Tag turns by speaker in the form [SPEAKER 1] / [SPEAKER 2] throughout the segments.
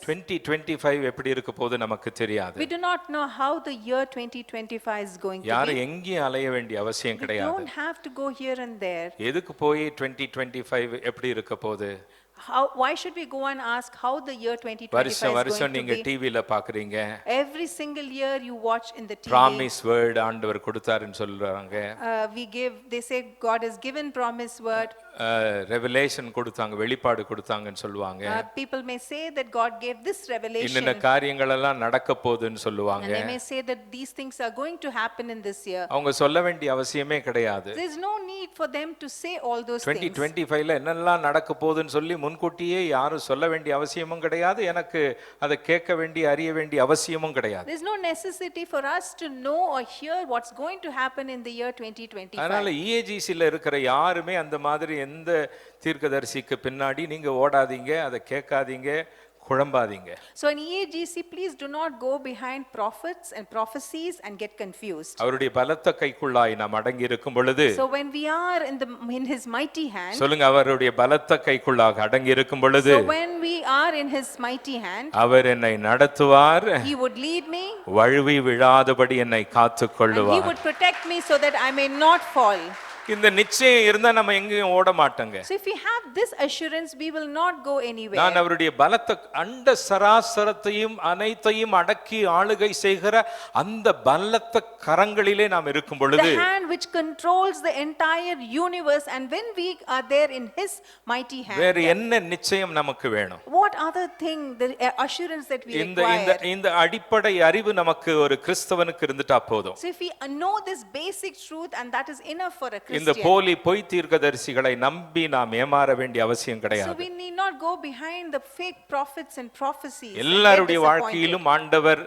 [SPEAKER 1] 2025 எப்படி இருக்க போகுது நமக்கு தெரியாது.
[SPEAKER 2] We do not know how the year 2025 is going to
[SPEAKER 1] யாரும்
[SPEAKER 2] be.
[SPEAKER 1] எங்கேயும் அலைய வேண்டிய அவசியம்
[SPEAKER 2] We
[SPEAKER 1] கிடையாது.
[SPEAKER 2] don't have to go here and there.
[SPEAKER 1] எதுக்கு போய் 2025 எப்படி இருக்க போகுது?
[SPEAKER 2] Why should we go and ask how the year 2025
[SPEAKER 1] வருஷம்
[SPEAKER 2] is
[SPEAKER 1] வருஷம்
[SPEAKER 2] going
[SPEAKER 1] நீங்க
[SPEAKER 2] to be?
[SPEAKER 1] டிவில பாக்குறீங்க.
[SPEAKER 2] Every single year you watch in the TV.
[SPEAKER 1] Promise word ஆண்டவர் கொடுத்தாருன்னு சொல்றாங்க.
[SPEAKER 2] They say God has given promise word.
[SPEAKER 1] Revelation கொடுத்தாங்க, வெளிப்பாடு கொடுத்தாங்கன்னு சொல்லுவாங்க.
[SPEAKER 2] People may say that God gave this revelation.
[SPEAKER 1] இன்னென்ன காரியங்கள் எல்லாம் நடக்க போகுதுன்னு சொல்லுவாங்க.
[SPEAKER 2] And they may say that these things are going to happen in this year.
[SPEAKER 1] அவங்க சொல்ல வேண்டிய அவசியமே கிடையாது.
[SPEAKER 2] There is no need for them to say all those things.
[SPEAKER 1] 2025ல என்னெல்லாம் நடக்க போகுதுன்னு சொல்லி முன்கூட்டியே யாரும் சொல்ல வேண்டிய அவசியமும் கிடையாது. எனக்கு அதை கேட்க வேண்டிய அறிய வேண்டிய அவசியமும் கிடையாது.
[SPEAKER 2] There is no necessity for us to know or hear what's going to happen in the year 2025.
[SPEAKER 1] அதனால EAGCல இருக்கிற யாருமே அந்த மாதிரி எந்த தீர்க்கதரிசிக்கு பின்னாடி நீங்க ஓடாதீங்க, அதை கேட்காதீங்க, குழம்பாதீங்க.
[SPEAKER 2] So in EAGC, please do not go behind prophets and prophecies and get confused.
[SPEAKER 1] அவருடைய பலத்த கைக்குள்ளாய் நாம் அடங்கி இருக்கும் பொழுது,
[SPEAKER 2] So when we are in his mighty hand,
[SPEAKER 1] சொல்லுங்க, அவருடைய பலத்த கைக்குள்ளாக அடங்கி இருக்கும் பொழுது,
[SPEAKER 2] so when we are in his mighty hand,
[SPEAKER 1] அவர் என்னை நடத்துவார்,
[SPEAKER 2] he would lead me,
[SPEAKER 1] வழுவி விழாதபடி என்னை காத்துக்கொள்ளுவார்,
[SPEAKER 2] and he would protect me so that I may not fall.
[SPEAKER 1] இந்த நிச்சயம் இருந்தா நம்ம எங்கேயும் ஓட மாட்டோங்க.
[SPEAKER 2] So if we have this assurance, we will not go anywhere.
[SPEAKER 1] நான் அவருடைய பலத்த அண்ட சராசரத்தையும் அனைத்தையும் அடக்கி ஆளுகை செய்கிற அந்த பலத்த கரங்களிலே நாம் இருக்கும் பொழுது,
[SPEAKER 2] the hand which controls the entire universe, and when we are there in his mighty hand,
[SPEAKER 1] வேற என்ன நிச்சயம் நமக்கு வேணும்?
[SPEAKER 2] what other thing, the assurance that we
[SPEAKER 1] இந்த
[SPEAKER 2] require?
[SPEAKER 1] இந்த அடிப்படை அறிவு நமக்கு ஒரு கிறிஸ்தவனுக்கு இருந்துட்டா போதும்.
[SPEAKER 2] So if we know this basic truth, and that is enough for a Christian.
[SPEAKER 1] இந்த போலி பொய் தீர்க்கதரிசிகளை நம்பி நாம் ஏமாற வேண்டிய அவசியம்
[SPEAKER 2] So
[SPEAKER 1] கிடையாது.
[SPEAKER 2] we need not go behind the fake prophets and prophecies.
[SPEAKER 1] எல்லாருடைய வாழ்க்கையிலும் ஆண்டவர்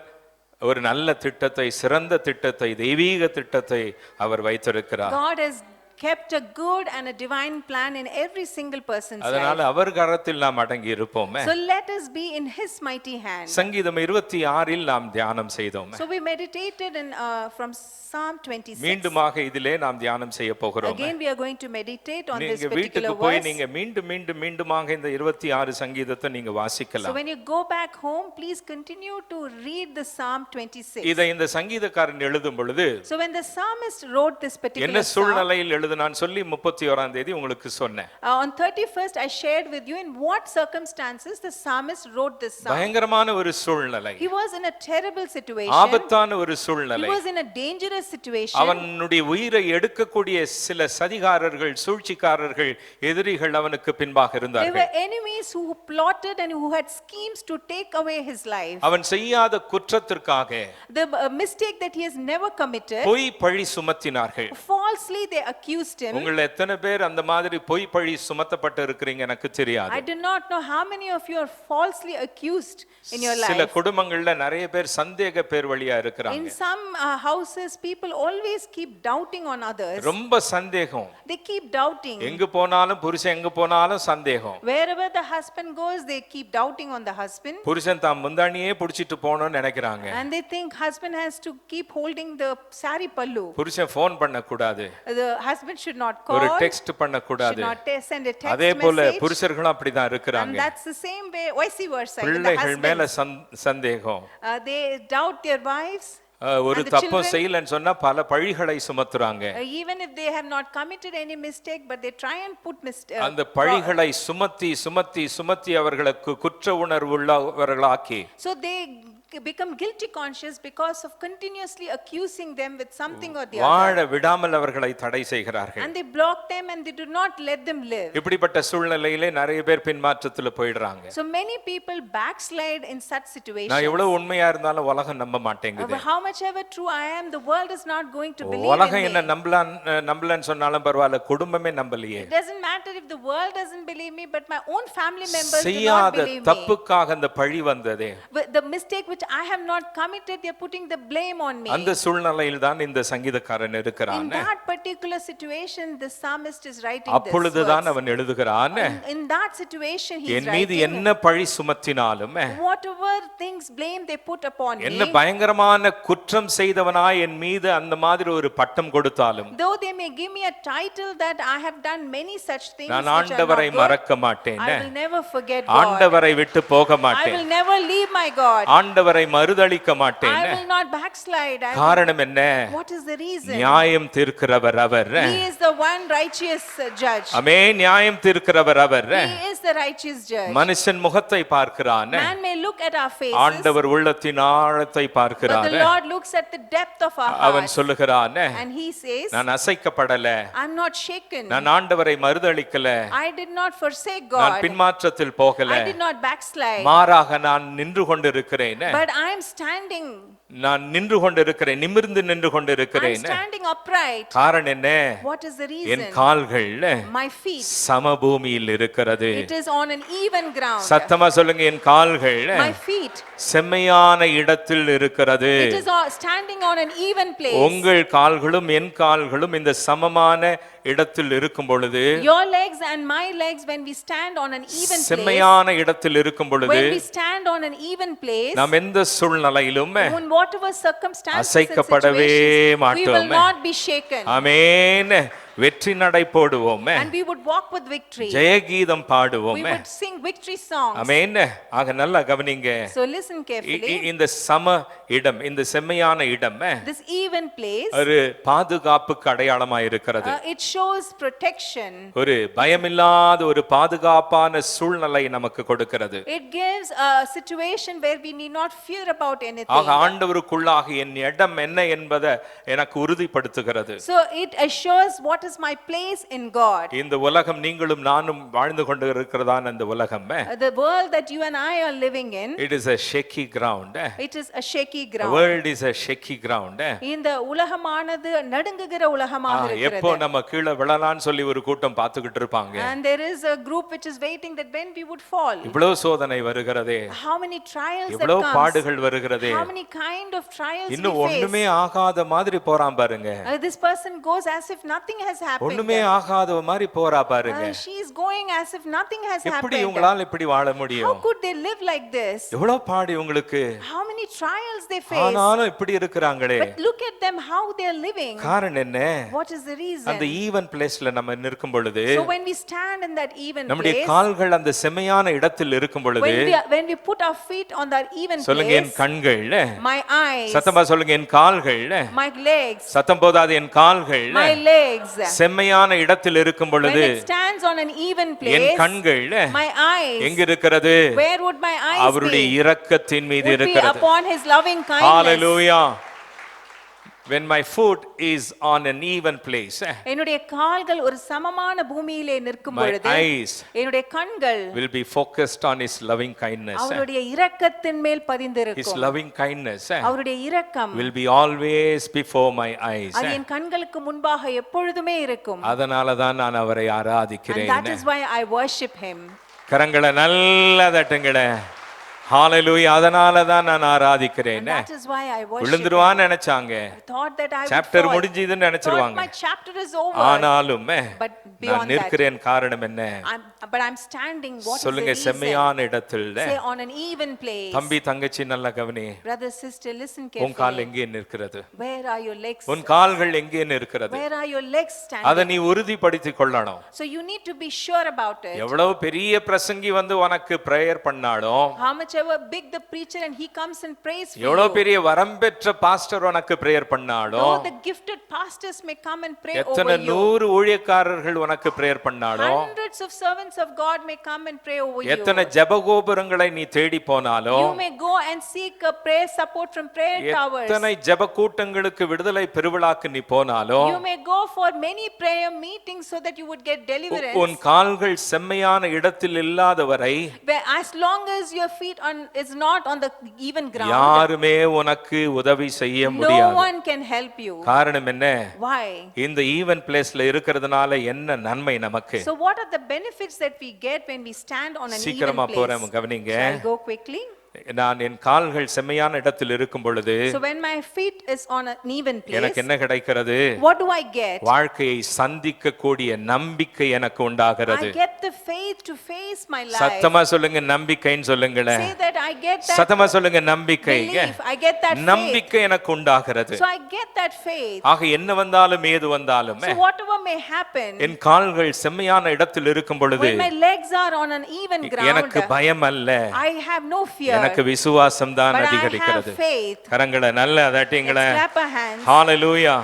[SPEAKER 1] ஒரு நல்ல திட்டத்தை, சிறந்த திட்டத்தை, தெய்வீக திட்டத்தை அவர் வைத்திருக்கிறார்.
[SPEAKER 2] God has kept a good and a divine plan in every single person's
[SPEAKER 1] அதனால
[SPEAKER 2] life.
[SPEAKER 1] அவர் கரத்தில் நாம் அடங்கி இருப்போமே.
[SPEAKER 2] So let us be in his mighty hand.
[SPEAKER 1] சங்கீதம் 26 நாம் தியானம் செய்தோம்.
[SPEAKER 2] So we meditated in from Psalm 26.
[SPEAKER 1] மீண்டுமாக இதிலே நாம் தியானம் செய்ய போகிறோம்.
[SPEAKER 2] Again we are going to meditate on this
[SPEAKER 1] நீங்க
[SPEAKER 2] particular
[SPEAKER 1] வீட்டுக்கு போய்
[SPEAKER 2] verse.
[SPEAKER 1] நீங்க மீண்டுமாக இந்த 26 சங்கீதத்தை நீங்க
[SPEAKER 2] So
[SPEAKER 1] வாசிக்கலாம்.
[SPEAKER 2] when you go back home, please continue to read the Psalm 26.
[SPEAKER 1] இதை இந்த சங்கீதக்காரன் எழுதும் பொழுது
[SPEAKER 2] So when the psalmist wrote this particular
[SPEAKER 1] என்ன
[SPEAKER 2] psalm,
[SPEAKER 1] சூழ்நிலையில் எழுதினான் சொல்லி 31ஆம் தேதி உங்களுக்கு சொன்னேன்.
[SPEAKER 2] on 31st I shared with you in what circumstances the psalmist wrote this psalm.
[SPEAKER 1] பயங்கரமான ஒரு சூழ்நிலை,
[SPEAKER 2] He was in a terrible situation.
[SPEAKER 1] ஆபத்தான ஒரு
[SPEAKER 2] He
[SPEAKER 1] சூழ்நிலை.
[SPEAKER 2] was in a dangerous situation.
[SPEAKER 1] அவனுடைய உயிரை எடுக்கக்கூடிய சில சதிகாரர்கள், சூழ்ச்சிக்காரர்கள், எதிரிகள் அவனுக்கு பின்பாக
[SPEAKER 2] There
[SPEAKER 1] இருந்தார்கள்.
[SPEAKER 2] were enemies who plotted and who had schemes to take away his life.
[SPEAKER 1] அவன் செய்யாத குற்றத்திற்காக
[SPEAKER 2] The mistake that he has never committed,
[SPEAKER 1] பொய் பழி சுமத்தினார்கள்.
[SPEAKER 2] falsely they accused him.
[SPEAKER 1] உங்கள் எத்தனை பேர் அந்த மாதிரி பொய் பழி சுமத்தப்பட்டு இருக்கிறீங்க எனக்கு தெரியாது.
[SPEAKER 2] I do not know how many of you are falsely accused in your
[SPEAKER 1] சில
[SPEAKER 2] life.
[SPEAKER 1] குடும்பங்கள்ல நிறைய பேர் சந்தேக பேர் வழியா
[SPEAKER 2] In
[SPEAKER 1] இருக்கிறாங்க.
[SPEAKER 2] some houses, people always keep doubting on others.
[SPEAKER 1] ரொம்ப சந்தேகம்.
[SPEAKER 2] They keep doubting.
[SPEAKER 1] எங்க போனாலும் புருஷன் எங்க போனாலும் சந்தேகம்.
[SPEAKER 2] Wherever the husband goes, they keep doubting on the husband.
[SPEAKER 1] புருஷன் தான் முந்தானியே புடிச்சிட்டு போகணும்னு நினைக்கிறாங்க.
[SPEAKER 2] And they think husband has to keep holding the sari pallu.
[SPEAKER 1] புருஷன் ஃபோன் பண்ண கூடாது,
[SPEAKER 2] The husband should not call.
[SPEAKER 1] ஒரு டெக்ஸ்ட் பண்ண
[SPEAKER 2] Should
[SPEAKER 1] கூடாது.
[SPEAKER 2] not send a text
[SPEAKER 1] அதே போல
[SPEAKER 2] message.
[SPEAKER 1] புருஷர்களும் அப்படிதான்
[SPEAKER 2] And
[SPEAKER 1] இருக்கிறாங்க.
[SPEAKER 2] that's the same way, vice versa. with the
[SPEAKER 1] பிள்ளைகள் மேல
[SPEAKER 2] husbands.
[SPEAKER 1] சந்தேகம்.
[SPEAKER 2] They doubt their wives.
[SPEAKER 1] ஒரு
[SPEAKER 2] And the
[SPEAKER 1] தப்பும்
[SPEAKER 2] children,
[SPEAKER 1] செய்யலன்னு சொன்னா பல பழிகளை சுமத்துறாங்க.
[SPEAKER 2] even if they have not committed any mistake, but they try and put
[SPEAKER 1] அந்த பழிகளை சுமத்தி சுமத்தி சுமத்தி அவர்களுக்கு குற்ற உணர்வு உள்ளவர்களாக்கி,
[SPEAKER 2] so they become guilty conscious because of continuously accusing them with something or the
[SPEAKER 1] வாழ
[SPEAKER 2] other.
[SPEAKER 1] விடாமல் அவர்களை தடை செய்கிறார்கள்.
[SPEAKER 2] And they block them and they do not let them live.
[SPEAKER 1] இப்படிப்பட்ட சூழ்நிலையிலே நிறைய பேர் பின்மாற்றத்துல போயிடுறாங்க.
[SPEAKER 2] So many people backslide in such situations.
[SPEAKER 1] நான் எவ்வளவு உண்மையா இருந்தாலும் உலகம் நம்ப மாட்டேங்குது.
[SPEAKER 2] How much ever true I am, the world is not going to believe in
[SPEAKER 1] உலகம் என்ன
[SPEAKER 2] me.
[SPEAKER 1] நம்பலன்னு சொன்னாலும் பரவாயில்ல, குடும்பமே நம்பலையே.
[SPEAKER 2] It doesn't matter if the world doesn't believe me, but my own family members do not
[SPEAKER 1] செய்யாத
[SPEAKER 2] believe me.
[SPEAKER 1] தப்புக்காக அந்த பழி வந்ததே.
[SPEAKER 2] The mistake which which I have not committed, they are putting the blame on me.
[SPEAKER 1] அந்த சூழ்நிலையில் தான் இந்த சங்கீதக்காரன்
[SPEAKER 2] In
[SPEAKER 1] இருக்கிறான்.
[SPEAKER 2] that particular situation, the psalmist is writing
[SPEAKER 1] அப்பொழுதுதான்
[SPEAKER 2] this
[SPEAKER 1] அவன் எழுதுகிறான்,
[SPEAKER 2] in that situation he is
[SPEAKER 1] என் மீது
[SPEAKER 2] writing,
[SPEAKER 1] என்ன பழி சுமத்தினாலும்,
[SPEAKER 2] whatever things blame they put upon
[SPEAKER 1] என்ன
[SPEAKER 2] me,
[SPEAKER 1] பயங்கரமான குற்றம் செய்தவனாய் என் மீது அந்த மாதிரி ஒரு பட்டம் கொடுத்தாலும்,
[SPEAKER 2] though they may give me a title that I have done many such things
[SPEAKER 1] நான்
[SPEAKER 2] which are not
[SPEAKER 1] ஆண்டவரை
[SPEAKER 2] good,
[SPEAKER 1] மறக்க மாட்டேன்,
[SPEAKER 2] I will never forget God.
[SPEAKER 1] ஆண்டவரை விட்டு போக
[SPEAKER 2] I
[SPEAKER 1] மாட்டேன்,
[SPEAKER 2] will never leave my God.
[SPEAKER 1] ஆண்டவரை மறுதலிக்க மாட்டேன்.
[SPEAKER 2] I will not backslide.
[SPEAKER 1] காரணம் என்ன?
[SPEAKER 2] What is the reason?
[SPEAKER 1] நியாயம் தீர்க்கிறவர் அவர்.
[SPEAKER 2] He is the one righteous judge.
[SPEAKER 1] ஆமென். நியாயம் தீர்க்கிறவர் அவர்.
[SPEAKER 2] He is the righteous judge.
[SPEAKER 1] மனுஷன் முகத்தை பார்க்கிறான்,
[SPEAKER 2] Man may look at our faces,
[SPEAKER 1] ஆண்டவர் உள்ளத்தின் ஆழத்தை
[SPEAKER 2] but
[SPEAKER 1] பார்க்கிறார்.
[SPEAKER 2] the Lord looks at the depth of our
[SPEAKER 1] அவன்
[SPEAKER 2] hearts.
[SPEAKER 1] சொல்லுகிறான்,
[SPEAKER 2] And he says,
[SPEAKER 1] நான் அசைக்கப்படல,
[SPEAKER 2] I'm not shaken.
[SPEAKER 1] நான் ஆண்டவரை மறுதலிக்கல,
[SPEAKER 2] I did not forsake
[SPEAKER 1] நான்
[SPEAKER 2] God.
[SPEAKER 1] பின்மாற்றத்தில் போகல,
[SPEAKER 2] I did not backslide.
[SPEAKER 1] மாறாக நான் நின்று கொண்டிருக்கிறேன்,
[SPEAKER 2] But I am standing.
[SPEAKER 1] நான் நின்று கொண்டிருக்கிறேன், நிமிர்ந்து நின்று
[SPEAKER 2] I'm
[SPEAKER 1] கொண்டிருக்கிறேன்.
[SPEAKER 2] standing upright.
[SPEAKER 1] காரணம் என்ன?
[SPEAKER 2] What is the
[SPEAKER 1] N
[SPEAKER 2] reason?
[SPEAKER 1] கால்கள்
[SPEAKER 2] My feet.
[SPEAKER 1] சமபூமியில் இருக்கிறது.
[SPEAKER 2] It is on an even ground.
[SPEAKER 1] சத்தமா சொல்லுங்க, என் கால்கள்
[SPEAKER 2] My feet.
[SPEAKER 1] செம்மையான இடத்தில் இருக்கிறது.
[SPEAKER 2] It is standing on an even place.
[SPEAKER 1] உங்கள் கால்களும் என் கால்களும் இந்த சமமான இடத்தில் இருக்கும் பொழுது,
[SPEAKER 2] Your legs and my legs, when we stand on an even place,
[SPEAKER 1] செம்மையான இடத்தில் இருக்கும் பொழுது,
[SPEAKER 2] when we stand on an even place,
[SPEAKER 1] நாம் எந்த சூழ்நிலையிலும்
[SPEAKER 2] in whatever circumstances and
[SPEAKER 1] அசைக்கப்படவே
[SPEAKER 2] situations, we will
[SPEAKER 1] மாட்டோம்.
[SPEAKER 2] not be shaken.
[SPEAKER 1] ஆமென். வெற்றி நடை போடுவோம்,
[SPEAKER 2] And we would walk with victory.
[SPEAKER 1] ஜெயகீதம் பாடுவோம்.
[SPEAKER 2] We would sing victory songs.
[SPEAKER 1] ஆமென். ஆக நல்லா கவனிங்க,
[SPEAKER 2] So listen carefully.
[SPEAKER 1] இந்த சம இடம், இந்த செம்மையான இடம்
[SPEAKER 2] This even place,
[SPEAKER 1] ஒரு பாதுகாப்புக்கு அடையாளமா இருக்கிறது.
[SPEAKER 2] it shows protection.
[SPEAKER 1] ஒரு பயமில்லாத ஒரு பாதுகாப்பான சூழ்நிலை நமக்கு கொடுக்கிறது.
[SPEAKER 2] It gives a situation where we need not fear about anything.
[SPEAKER 1] ஆக ஆண்டவருக்குள்ளாக என் இடம் என்ன என்பதை எனக்கு உறுதிப்படுத்துகிறது.
[SPEAKER 2] So it assures what is my place in God.
[SPEAKER 1] இந்த உலகம் நீங்களும் நானும் வாழ்ந்து கொண்டு இருக்கிறதான இந்த உலகம்,
[SPEAKER 2] The world that you and I are living in,
[SPEAKER 1] it is a shaky ground.
[SPEAKER 2] it is a shaky
[SPEAKER 1] The
[SPEAKER 2] ground.
[SPEAKER 1] world is a shaky ground.
[SPEAKER 2] இந்த உலகமானது நடுங்குகிற உலகமாக
[SPEAKER 1] எப்போ
[SPEAKER 2] இருக்கிறது.
[SPEAKER 1] நம்ம கீழே விழலாம்னு சொல்லி ஒரு கூட்டம் பார்த்துக்கிட்டு இருப்பாங்க.
[SPEAKER 2] And there is a group which is waiting that when we would fall.
[SPEAKER 1] இவ்வளவு சோதனை வருகிறதே,
[SPEAKER 2] How many trials that
[SPEAKER 1] இவ்வளவு
[SPEAKER 2] comes.
[SPEAKER 1] பாடுகள் வருகிறதே,
[SPEAKER 2] How many kind of trials
[SPEAKER 1] இன்னும்
[SPEAKER 2] we face.
[SPEAKER 1] ஒண்ணுமே ஆகாத மாதிரி போறான் பாருங்க.
[SPEAKER 2] This person goes as if nothing has happened.
[SPEAKER 1] ஒண்ணுமே ஆகாத மாதிரி போறா பாருங்க.
[SPEAKER 2] She is going as if nothing has
[SPEAKER 1] எப்படி
[SPEAKER 2] happened.
[SPEAKER 1] இவங்களால இப்படி வாழ
[SPEAKER 2] How
[SPEAKER 1] முடியும்?
[SPEAKER 2] could they live like this?
[SPEAKER 1] எவ்வளவு பாடு உங்களுக்கு,
[SPEAKER 2] How many trials they face.
[SPEAKER 1] ஆனாலும் இப்படி இருக்கிறாங்களே.
[SPEAKER 2] But look at them how they are living.
[SPEAKER 1] காரணம் என்ன?
[SPEAKER 2] What is the reason?
[SPEAKER 1] அந்த ஈவன் பிளேஸ்ல நம்ம நிற்கும் பொழுது,
[SPEAKER 2] So when we stand in that even
[SPEAKER 1] நம்முடைய
[SPEAKER 2] place,
[SPEAKER 1] கால்கள் அந்த செம்மையான இடத்தில் இருக்கும் பொழுது,
[SPEAKER 2] when we put our feet on that even
[SPEAKER 1] சொல்லுங்க, என்
[SPEAKER 2] place,
[SPEAKER 1] கண்கள்,
[SPEAKER 2] my eyes,
[SPEAKER 1] சத்தமா சொல்லுங்க, என் கால்கள்,
[SPEAKER 2] my legs,
[SPEAKER 1] சத்தம் போதாது, என் கால்கள்
[SPEAKER 2] my legs,
[SPEAKER 1] செம்மையான இடத்தில் இருக்கும்
[SPEAKER 2] when
[SPEAKER 1] பொழுது,
[SPEAKER 2] it stands on an even
[SPEAKER 1] N
[SPEAKER 2] place,
[SPEAKER 1] கண்கள்
[SPEAKER 2] my eyes,
[SPEAKER 1] எங்க இருக்கிறது?
[SPEAKER 2] where would my eyes
[SPEAKER 1] அவருடைய
[SPEAKER 2] be?
[SPEAKER 1] இரக்கத்தின் மீது
[SPEAKER 2] Would be
[SPEAKER 1] இருக்கிறது.
[SPEAKER 2] upon his loving kindness.
[SPEAKER 1] Hallelujah. When my foot is on an even place,
[SPEAKER 2] என்னுடைய கால்கள் ஒரு சமமான பூமியிலே நிற்கும்
[SPEAKER 1] my
[SPEAKER 2] பொழுது,
[SPEAKER 1] eyes
[SPEAKER 2] என்னுடைய கண்கள்
[SPEAKER 1] will be focused on his loving kindness.
[SPEAKER 2] அவருடைய இரக்கத்தின் மேல்
[SPEAKER 1] His
[SPEAKER 2] பதிந்திருக்கும்.
[SPEAKER 1] loving kindness
[SPEAKER 2] அவருடைய இரக்கம்
[SPEAKER 1] will be always before my eyes.
[SPEAKER 2] அது என் கண்களுக்கு முன்பாக எப்பொழுதுமே இருக்கும்.
[SPEAKER 1] அதனால தான் நான் அவரை
[SPEAKER 2] And
[SPEAKER 1] ஆராதிக்கிறேன்.
[SPEAKER 2] that is why I worship him.
[SPEAKER 1] கரங்களை நல்லா தட்டுங்களே. ஹalleluya. அதனால தான் நான் ஆராதிக்கிறேன்.
[SPEAKER 2] And that is why I worship him.
[SPEAKER 1] விழுந்துருவான்னு நினைச்சாங்க,
[SPEAKER 2] I thought that I would
[SPEAKER 1] chapter
[SPEAKER 2] fall.
[SPEAKER 1] முடிஞ்சதுன்னு
[SPEAKER 2] Thought
[SPEAKER 1] நினைச்சிருவாங்க.
[SPEAKER 2] my chapter is over.
[SPEAKER 1] ஆனாலும்
[SPEAKER 2] But
[SPEAKER 1] நான்
[SPEAKER 2] beyond that,
[SPEAKER 1] நிற்கிறேன். காரணம் என்ன?
[SPEAKER 2] but I'm standing. What is the
[SPEAKER 1] சொல்லுங்க,
[SPEAKER 2] reason?
[SPEAKER 1] செம்மையான இடத்தில்.
[SPEAKER 2] Say on an even place.
[SPEAKER 1] தம்பி தங்கச்சி நல்லா கவனி,
[SPEAKER 2] Brother, sister, listen
[SPEAKER 1] உன் கால்
[SPEAKER 2] carefully.
[SPEAKER 1] எங்கே நிற்கிறது?
[SPEAKER 2] Where are your legs?
[SPEAKER 1] உன் கால்கள் எங்கே நிற்கிறது?
[SPEAKER 2] Where are your legs
[SPEAKER 1] அதை
[SPEAKER 2] standing?
[SPEAKER 1] நீ உறுதிப்படுத்திக் கொள்ளணும்.
[SPEAKER 2] So you need to be sure about it.
[SPEAKER 1] எவ்வளவு பெரிய பிரசங்கி வந்து உனக்கு பிரேயர் பண்ணாலும்,
[SPEAKER 2] How much ever big the preacher and he comes and prays for
[SPEAKER 1] எவ்வளவு
[SPEAKER 2] you.
[SPEAKER 1] பெரிய வரம் பெற்ற பாஸ்டர் உனக்கு பிரேயர் பண்ணாலும்,
[SPEAKER 2] Though the gifted pastors may come and pray
[SPEAKER 1] எத்தனை
[SPEAKER 2] over you.
[SPEAKER 1] 100 ஊழியக்காரர்கள் உனக்கு பிரேயர் பண்ணாலும்,
[SPEAKER 2] Hundreds of servants of God may come and pray over you.
[SPEAKER 1] எத்தனை ஜெபகோபுரங்களை நீ தேடி போனாலும்,
[SPEAKER 2] You may go and seek a prayer support from prayer towers.
[SPEAKER 1] எத்தனை ஜெப கூட்டங்களுக்கு விடுதலை பெருவிழாக்கு நீ போனாலும்,
[SPEAKER 2] You may go for many prayer meetings so that you would get deliverance.
[SPEAKER 1] உன் கால்கள் செம்மையான இடத்தில் இல்லாதவரை
[SPEAKER 2] As long as your feet is not on the even ground,
[SPEAKER 1] யாருமே உனக்கு உதவி செய்ய
[SPEAKER 2] no
[SPEAKER 1] முடியாது.
[SPEAKER 2] one can help you.
[SPEAKER 1] காரணம் என்ன?
[SPEAKER 2] Why?
[SPEAKER 1] இந்த ஈவன் பிளேஸ்ல இருக்கிறதுனால என்ன நன்மை நமக்கு?
[SPEAKER 2] So what are the benefits that we get when we stand on an even
[SPEAKER 1] சீக்கிரமா
[SPEAKER 2] place?
[SPEAKER 1] போறேன், கவனிங்க.
[SPEAKER 2] Shall I go quickly?
[SPEAKER 1] நான் என் கால்கள் செம்மையான இடத்தில் இருக்கும் பொழுது
[SPEAKER 2] So when my feet is on an even place,
[SPEAKER 1] எனக்கு என்ன கிடைக்கிறது?
[SPEAKER 2] what do I get?
[SPEAKER 1] வாழ்க்கையை சந்திக்க கூடிய நம்பிக்கை எனக்கு உண்டாகிறது.
[SPEAKER 2] I get the faith to face my life.
[SPEAKER 1] சத்தமா சொல்லுங்க நம்பிக்கைன்னு சொல்லுங்களேன்.
[SPEAKER 2] Say that I get that
[SPEAKER 1] சத்தமா சொல்லுங்க நம்பிக்கை.
[SPEAKER 2] belief. I get that faith.
[SPEAKER 1] நம்பிக்கை எனக்கு உண்டாகிறது.
[SPEAKER 2] So I get that faith.
[SPEAKER 1] ஆக என்ன வந்தாலும் ஏது வந்தாலும்
[SPEAKER 2] So whatever may happen,
[SPEAKER 1] என் கால்கள் செம்மையான இடத்தில் இருக்கும் பொழுது
[SPEAKER 2] when my legs are on an even ground,
[SPEAKER 1] எனக்கு பயம் அல்ல,
[SPEAKER 2] I have no fear,
[SPEAKER 1] எனக்கு விசுவாசம் தான்
[SPEAKER 2] but I
[SPEAKER 1] அதிகரிக்கிறது.
[SPEAKER 2] have faith.
[SPEAKER 1] கரங்களை நல்ல தட்டிங்களே.
[SPEAKER 2] Let's clap our hands.
[SPEAKER 1] ஹalleluya.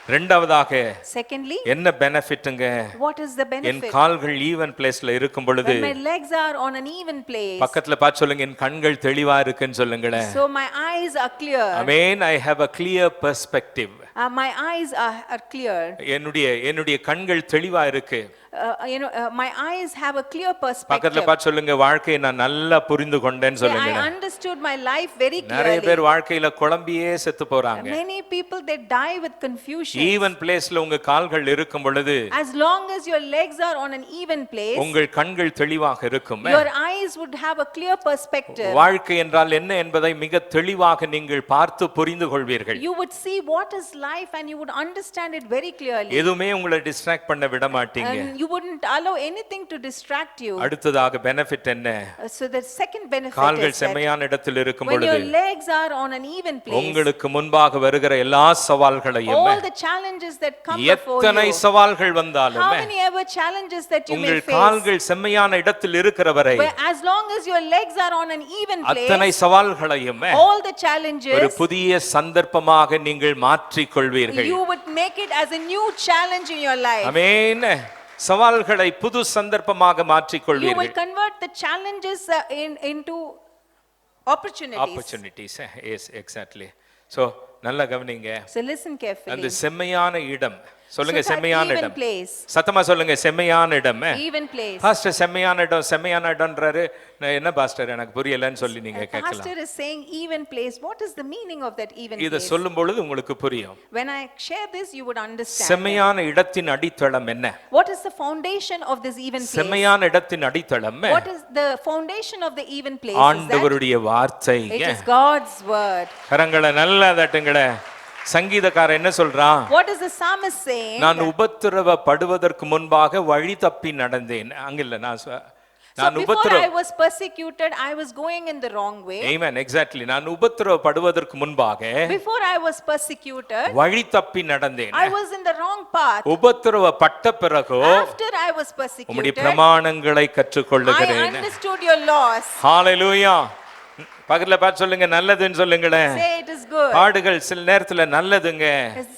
[SPEAKER 1] இரண்டாவதாக
[SPEAKER 2] Secondly,
[SPEAKER 1] என்ன பெனிஃபிட்ங்க?
[SPEAKER 2] what is the
[SPEAKER 1] N
[SPEAKER 2] benefit?
[SPEAKER 1] கால்கள் ஈவன் பிளேஸ்ல இருக்கும் பொழுது
[SPEAKER 2] When my legs are on an even place,
[SPEAKER 1] பக்கத்துல பார்த்து சொல்லுங்க என் கண்கள் தெளிவா இருக்குன்னு சொல்லுங்களேன்.
[SPEAKER 2] so my eyes are clear.
[SPEAKER 1] Amen. I have a clear perspective.
[SPEAKER 2] My eyes are clear.
[SPEAKER 1] என்னுடைய கண்கள் தெளிவா இருக்கு.
[SPEAKER 2] My eyes have a clear perspective.
[SPEAKER 1] பக்கத்துல பார்த்து சொல்லுங்க வாழ்க்கையை நான் நல்லா புரிந்து கொண்டேன்னு சொல்லுங்க.
[SPEAKER 2] I understood my life very clearly.
[SPEAKER 1] நிறைய பேர் வாழ்க்கையில குழம்பியே செத்து போறாங்க.
[SPEAKER 2] Many people they die with confusion.
[SPEAKER 1] Even பிளேஸ்ல உங்க கால்கள் இருக்கும் பொழுது
[SPEAKER 2] As long as your legs are on an even place,
[SPEAKER 1] உங்கள் கண்கள் தெளிவாக இருக்கும்.
[SPEAKER 2] your eyes would have a clear perspective.
[SPEAKER 1] வாழ்க்கை என்றால் என்ன என்பதை மிக தெளிவாக நீங்கள் பார்த்து புரிந்து கொள்வீர்கள்.
[SPEAKER 2] You would see what is life and you would understand it very clearly.
[SPEAKER 1] எதுவுமே உங்களை டிஸ்ட்ராக்ட் பண்ண விட மாட்டீங்க.
[SPEAKER 2] And you wouldn't allow anything to distract you.
[SPEAKER 1] அடுத்ததாக பெனிஃபிட் என்ன?
[SPEAKER 2] So the second benefit
[SPEAKER 1] கால்கள்
[SPEAKER 2] is
[SPEAKER 1] செம்மையான இடத்தில் இருக்கும்
[SPEAKER 2] when
[SPEAKER 1] பொழுது
[SPEAKER 2] your legs are on an even place,
[SPEAKER 1] உங்களுக்கு முன்பாக வருகிற எல்லா சவால்களையும்
[SPEAKER 2] all the challenges that come before
[SPEAKER 1] எத்தனை
[SPEAKER 2] you,
[SPEAKER 1] சவால்கள் வந்தாலும்
[SPEAKER 2] how many ever challenges that you may
[SPEAKER 1] உங்கள்
[SPEAKER 2] face,
[SPEAKER 1] கால்கள் செம்மையான இடத்தில் இருக்கிற வரை
[SPEAKER 2] as long as your legs are on an even
[SPEAKER 1] அத்தனை
[SPEAKER 2] place,
[SPEAKER 1] சவால்களையும்
[SPEAKER 2] all the
[SPEAKER 1] ஒரு
[SPEAKER 2] challenges,
[SPEAKER 1] புதிய சந்தர்ப்பமாக நீங்கள் மாற்றிக் கொள்வீர்கள்.
[SPEAKER 2] you would make it as a new challenge in your life.
[SPEAKER 1] ஆமென். சவால்களை புது சந்தர்ப்பமாக மாற்றிக்
[SPEAKER 2] You
[SPEAKER 1] கொள்வீர்கள்.
[SPEAKER 2] will convert the challenges into opportunities.
[SPEAKER 1] Opportunities. Yes, exactly. So நல்லா கவனிங்க.
[SPEAKER 2] So listen
[SPEAKER 1] அந்த
[SPEAKER 2] carefully.
[SPEAKER 1] செம்மையான இடம் சொல்லுங்க.
[SPEAKER 2] So that
[SPEAKER 1] செம்மையான
[SPEAKER 2] even
[SPEAKER 1] இடம்
[SPEAKER 2] place,
[SPEAKER 1] சத்தமா சொல்லுங்க. செம்மையான இடம்.
[SPEAKER 2] even place.
[SPEAKER 1] பாஸ்டர் செம்மையான இடம்ன்றாரு. நான் என்ன பாஸ்டர் எனக்கு புரியலன்னு சொல்லி நீங்க கேட்கலாம்.
[SPEAKER 2] Pastor is saying even place. What is the meaning of that even
[SPEAKER 1] இத
[SPEAKER 2] place?
[SPEAKER 1] சொல்லும் பொழுது உங்களுக்கு புரியும்.
[SPEAKER 2] When I share this, you would understand.
[SPEAKER 1] செம்மையான இடத்தின் அடித்தளம் என்ன?
[SPEAKER 2] What is the foundation of this even place?
[SPEAKER 1] செம்மையான இடத்தின் அடித்தளம்
[SPEAKER 2] What is the foundation of the even place? Is that
[SPEAKER 1] ஆண்டவருடைய வார்த்தை.
[SPEAKER 2] it is God's word.
[SPEAKER 1] கரங்களை நல்லா தட்டுங்களே. சங்கீதக்காரன் என்ன சொல்றான்?
[SPEAKER 2] What is the psalmist saying?
[SPEAKER 1] நான் உபத்திரவப்படுவதற்கு முன்பாக வழி தப்பி நடந்தேன். அங்கில்ல
[SPEAKER 2] So before I was persecuted, I was going in the wrong way.
[SPEAKER 1] Amen. Exactly. நான் உபத்திரவப்படுவதற்கு முன்பாக
[SPEAKER 2] Before I was persecuted,
[SPEAKER 1] வழி தப்பி நடந்தேன்.
[SPEAKER 2] I was in the wrong path.
[SPEAKER 1] உபத்திரவப்பட்ட பிறகு
[SPEAKER 2] After I was
[SPEAKER 1] உம்முடைய
[SPEAKER 2] persecuted,
[SPEAKER 1] பிரமாணங்களை
[SPEAKER 2] I
[SPEAKER 1] கற்றுக்கொள்ளுகிறேன்.
[SPEAKER 2] understood your laws.
[SPEAKER 1] ஹalleluya. பக்கத்துல பார்த்து சொல்லுங்க நல்லதுன்னு சொல்லுங்களேன்.
[SPEAKER 2] Say it is good.
[SPEAKER 1] பாடுகள் சில நேரத்துல நல்லதுங்க.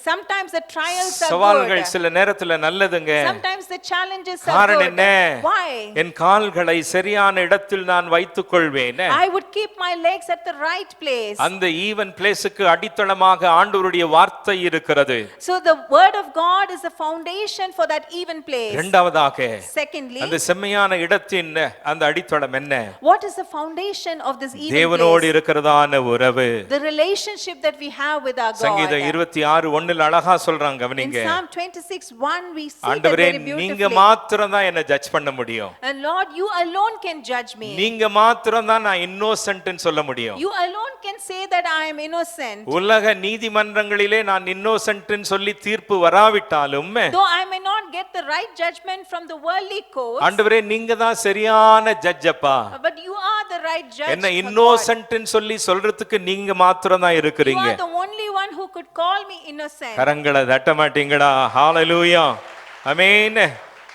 [SPEAKER 2] Sometimes the trials are
[SPEAKER 1] சவால்கள்
[SPEAKER 2] good.
[SPEAKER 1] சில நேரத்துல நல்லதுங்க.
[SPEAKER 2] Sometimes the challenges are
[SPEAKER 1] காரணம்
[SPEAKER 2] good.
[SPEAKER 1] என்ன?
[SPEAKER 2] Why?
[SPEAKER 1] என் கால்களை சரியான இடத்தில் நான் வைத்துக் கொள்வேன்.
[SPEAKER 2] I would keep my legs at the right place.
[SPEAKER 1] அந்த ஈவன் பிளேஸ்க்கு அடித்தளமாக ஆண்டவருடைய வார்த்தை இருக்கிறது.
[SPEAKER 2] So the word of God is the foundation for that even place.
[SPEAKER 1] இரண்டாவதாக
[SPEAKER 2] Secondly,
[SPEAKER 1] அந்த செம்மையான இடத்தின் அந்த அடித்தளம் என்ன?
[SPEAKER 2] what is the foundation of this even
[SPEAKER 1] தேவனோடு
[SPEAKER 2] place?
[SPEAKER 1] இருக்கிறதான உறவு.
[SPEAKER 2] The relationship that we have with our God.
[SPEAKER 1] சங்கீதம் 26:1 அழகா சொல்றாங்க
[SPEAKER 2] In
[SPEAKER 1] கவனிங்க.
[SPEAKER 2] Psalm 26:1 we see that
[SPEAKER 1] ஆண்டவரே
[SPEAKER 2] very
[SPEAKER 1] நீங்க
[SPEAKER 2] beautifully.
[SPEAKER 1] மாத்திரம் தான் என்ன ஜட்ஜ் பண்ண முடியும்.
[SPEAKER 2] And Lord, you alone can judge me.
[SPEAKER 1] நீங்க மாத்திரம் தான் நான் இன்னோசன்ட்னு சொல்ல முடியும்.
[SPEAKER 2] You alone can say that I am innocent.
[SPEAKER 1] உலக நீதிமன்றங்களிலே நான் இன்னோசன்ட்னு சொல்லி தீர்ப்பு வராவிட்டாலும்
[SPEAKER 2] Though I may not get the right judgment from the worldly courts,
[SPEAKER 1] ஆண்டவரே நீங்க தான் சரியான ஜட்ஜ் அப்பா.
[SPEAKER 2] but you are the right judge.
[SPEAKER 1] என்ன
[SPEAKER 2] for God.
[SPEAKER 1] இன்னோசன்ட்னு சொல்லி சொல்றதுக்கு நீங்க மாத்திரம் தான்
[SPEAKER 2] You
[SPEAKER 1] இருக்கிறீங்க.
[SPEAKER 2] are the only one who could call me innocent.
[SPEAKER 1] கரங்களை தட்ட மாட்டீங்களா? ஹalleluya. ஆமென்.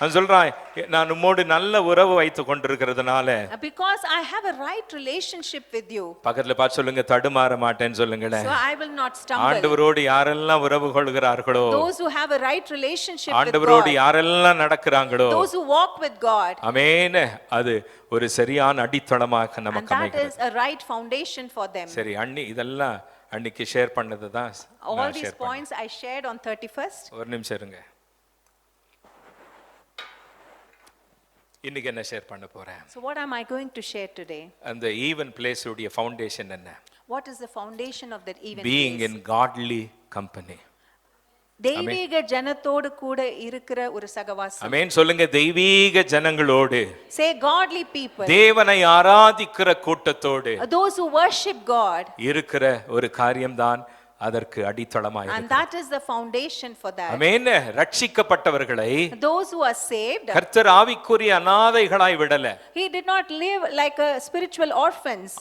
[SPEAKER 1] நான் சொல்றான் நான் உம்மோடு நல்ல உறவு வைத்து கொண்டிருக்கிறதுனால
[SPEAKER 2] Because I have a right relationship with you,
[SPEAKER 1] பக்கத்துல பார்த்து சொல்லுங்க தடுமாற மாட்டேன்னு சொல்லுங்களேன்.
[SPEAKER 2] so I will not stumble.
[SPEAKER 1] ஆண்டவரோடு யாரெல்லாம் உறவு கொள்கிறார்களோ,
[SPEAKER 2] Those who have a right relationship with
[SPEAKER 1] ஆண்டவரோடு
[SPEAKER 2] God,
[SPEAKER 1] யாரெல்லாம் நடக்கிறாங்களோ,
[SPEAKER 2] those who walk with God,
[SPEAKER 1] ஆமென், அது ஒரு சரியான அடித்தளமாக
[SPEAKER 2] and
[SPEAKER 1] நமக்கு
[SPEAKER 2] that
[SPEAKER 1] அமைகிறது.
[SPEAKER 2] is a right foundation for them.
[SPEAKER 1] சரி இதெல்லாம் அன்னைக்கு ஷேர் பண்ணது தான்
[SPEAKER 2] All
[SPEAKER 1] நான்
[SPEAKER 2] these
[SPEAKER 1] ஷேர் பண்ணேன்.
[SPEAKER 2] points I shared on 31st.
[SPEAKER 1] ஒரு நிமிஷம் இருங்க. இன்னைக்கு என்ன ஷேர் பண்ண போறேன்?
[SPEAKER 2] So what am I going to share today?
[SPEAKER 1] அந்த ஈவன் பிளேஸ் உடைய ஃபவுண்டேஷன் என்ன?
[SPEAKER 2] What is the foundation of that even
[SPEAKER 1] being
[SPEAKER 2] place?
[SPEAKER 1] In godly company.
[SPEAKER 2] தெய்வீக ஜனத்தோடு கூட இருக்கிற ஒரு சகவாசம்.
[SPEAKER 1] ஆமென் சொல்லுங்க, தெய்வீக ஜனங்களோடு,
[SPEAKER 2] Say godly people.
[SPEAKER 1] தேவனை ஆராதிக்கிற கூட்டத்தோடு
[SPEAKER 2] Those who worship God.
[SPEAKER 1] இருக்கிற ஒரு காரியம்தான் அதற்கு அடித்தளமாய்
[SPEAKER 2] And that is the foundation for that.
[SPEAKER 1] Amen. ரட்சிக்கப்பட்டவர்களை
[SPEAKER 2] Those who are saved.
[SPEAKER 1] கர்த்தர் ஆவிக்குரிய அநாதைகளாய் விடல,
[SPEAKER 2] He did not live like a spiritual orphans.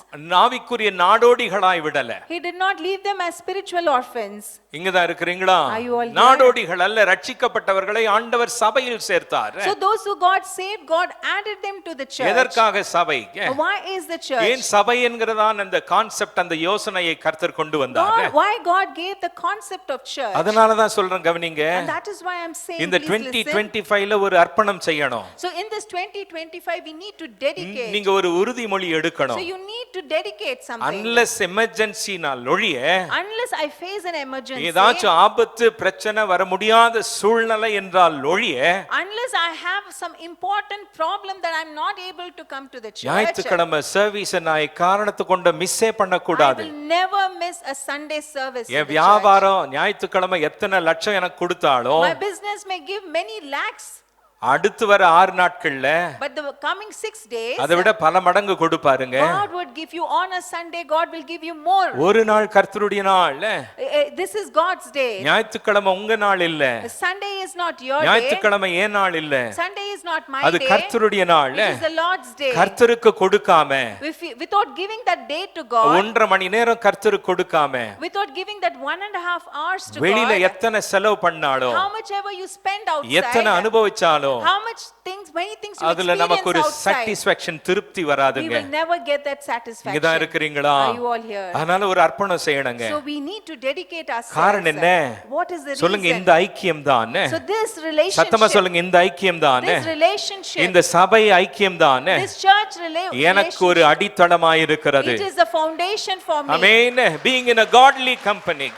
[SPEAKER 1] ஆவிக்குரிய நாடோடிகளாய் விடல.
[SPEAKER 2] He did not leave them as spiritual orphans.
[SPEAKER 1] இங்கதான் இருக்கிறீங்களா?
[SPEAKER 2] Are you all here?
[SPEAKER 1] நாடோடிகள் அல்ல, ரட்சிக்கப்பட்டவர்களை ஆண்டவர் சபையில் சேர்த்தார்.
[SPEAKER 2] So those who got saved, God added them to the church.
[SPEAKER 1] எதற்காக சபை?
[SPEAKER 2] Why is the church?
[SPEAKER 1] ஏன் சபை என்கிறதான் அந்த கான்செப்ட், அந்த யோசனையை கர்த்தர் கொண்டு வந்தார்.
[SPEAKER 2] Why God gave the concept of church?
[SPEAKER 1] அதனால தான் சொல்றேன், கவனிங்க.
[SPEAKER 2] And that is why I'm saying
[SPEAKER 1] இந்த
[SPEAKER 2] please listen.
[SPEAKER 1] 2025ல ஒரு அர்ப்பணம் செய்யணும்.
[SPEAKER 2] So in this 2025 we need to dedicate.
[SPEAKER 1] நீங்க ஒரு உறுதிமொழி
[SPEAKER 2] So
[SPEAKER 1] எடுக்கணும்.
[SPEAKER 2] you need to dedicate something.
[SPEAKER 1] Unless emergency நாள் ஒழிய,
[SPEAKER 2] Unless I face an emergency.
[SPEAKER 1] ஏதாச்சும் ஆபத்து பிரச்சனை வர முடியாத சூழ்நிலை என்றால் ஒழிய,
[SPEAKER 2] Unless I have some important problem that I'm not able to come to the church.
[SPEAKER 1] ஞாயிற்றுக்கிழமை சர்வீஸ் நான் காரணத்தை கொண்டு மிஸ்ஸே பண்ண
[SPEAKER 2] I
[SPEAKER 1] கூடாது.
[SPEAKER 2] will never miss a Sunday service.
[SPEAKER 1] என் வியாபாரம் ஞாயிற்றுக்கிழமை எத்தனை லட்சம் எனக்கு கொடுத்தாலும்,
[SPEAKER 2] My business may give many lakhs.
[SPEAKER 1] அடுத்து வர 6 நாட்கள்ல
[SPEAKER 2] But the coming 6 days,
[SPEAKER 1] அதை விட பல மடங்கு கொடுப்பாருங்க.
[SPEAKER 2] God would give you on a Sunday, God will give you more.
[SPEAKER 1] ஒரு நாள் கர்த்தருடைய நாள்,
[SPEAKER 2] This is God's day.
[SPEAKER 1] ஞாயிற்றுக்கிழமை உங்க நாள் இல்ல,
[SPEAKER 2] Sunday is not your day.
[SPEAKER 1] ஞாயிற்றுக்கிழமை ஏன் நாள் இல்ல,
[SPEAKER 2] Sunday is not my
[SPEAKER 1] அது
[SPEAKER 2] day.
[SPEAKER 1] கர்த்தருடைய நாள்.
[SPEAKER 2] It is the Lord's day.
[SPEAKER 1] கர்த்தருக்கு கொடுக்காம,
[SPEAKER 2] Without giving that day to God,
[SPEAKER 1] 1.5 மணி நேரம் கர்த்தருக்கு கொடுக்காம,
[SPEAKER 2] without giving that 1.5 hours to
[SPEAKER 1] வெளியில
[SPEAKER 2] God,
[SPEAKER 1] எத்தனை செலவு பண்ணாலும்,
[SPEAKER 2] how much ever you spend
[SPEAKER 1] எத்தனை
[SPEAKER 2] outside,
[SPEAKER 1] அனுபவிச்சாலும்,
[SPEAKER 2] how much things, many things you
[SPEAKER 1] அதுல நமக்கு ஒரு
[SPEAKER 2] experience outside,
[SPEAKER 1] சாட்டிஸ்ஃபேக்ஷன் திருப்தி
[SPEAKER 2] we
[SPEAKER 1] வராதுங்க.
[SPEAKER 2] will never get that
[SPEAKER 1] இங்கதான்
[SPEAKER 2] satisfaction.
[SPEAKER 1] இருக்கிறீங்களா?
[SPEAKER 2] Are you all here?
[SPEAKER 1] அதனால ஒரு அர்ப்பணம் செய்யணுங்க.
[SPEAKER 2] So we need to dedicate
[SPEAKER 1] காரணம்
[SPEAKER 2] ourselves.
[SPEAKER 1] என்ன?
[SPEAKER 2] What is the
[SPEAKER 1] சொல்லுங்க,
[SPEAKER 2] reason?
[SPEAKER 1] இந்த ஐக்கியம் தான்.
[SPEAKER 2] So this
[SPEAKER 1] சத்தமா
[SPEAKER 2] relationship,
[SPEAKER 1] சொல்லுங்க, இந்த ஐக்கியம் தான்,
[SPEAKER 2] this relationship,
[SPEAKER 1] இந்த சபை ஐக்கியம் தான்
[SPEAKER 2] this church
[SPEAKER 1] எனக்கு ஒரு
[SPEAKER 2] relationship,
[SPEAKER 1] அடித்தளமாய் இருக்கிறது.
[SPEAKER 2] it is a foundation for me.
[SPEAKER 1] Amen. being in a godly company.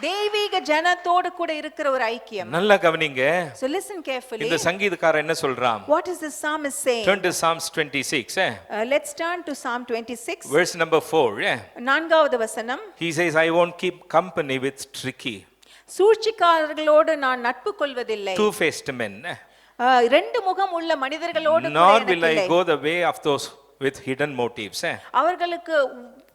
[SPEAKER 2] தெய்வீக ஜனத்தோடு கூட இருக்கிற ஒரு ஐக்கியம்.
[SPEAKER 1] நல்லா கவனிங்க.
[SPEAKER 2] So listen carefully.
[SPEAKER 1] இந்த சங்கீதக்காரன் என்ன சொல்றான்?
[SPEAKER 2] What is the psalmist saying?
[SPEAKER 1] Turn to Psalms 26.
[SPEAKER 2] Let's turn to Psalm 26.
[SPEAKER 1] Verse number 4.
[SPEAKER 2] நான்காவது வசனம்.
[SPEAKER 1] He says, I won't keep company with tricky,
[SPEAKER 2] சூழ்ச்சிக்காரர்களோடு நான் நட்பு கொள்வதில்லை.
[SPEAKER 1] two-faced men.
[SPEAKER 2] ரெண்டு முகம் உள்ள மனிதர்களோடு கூட
[SPEAKER 1] Nor
[SPEAKER 2] எனக்கு
[SPEAKER 1] will I
[SPEAKER 2] இல்லை.
[SPEAKER 1] go the way of those with hidden motives.
[SPEAKER 2] அவர்களுக்கு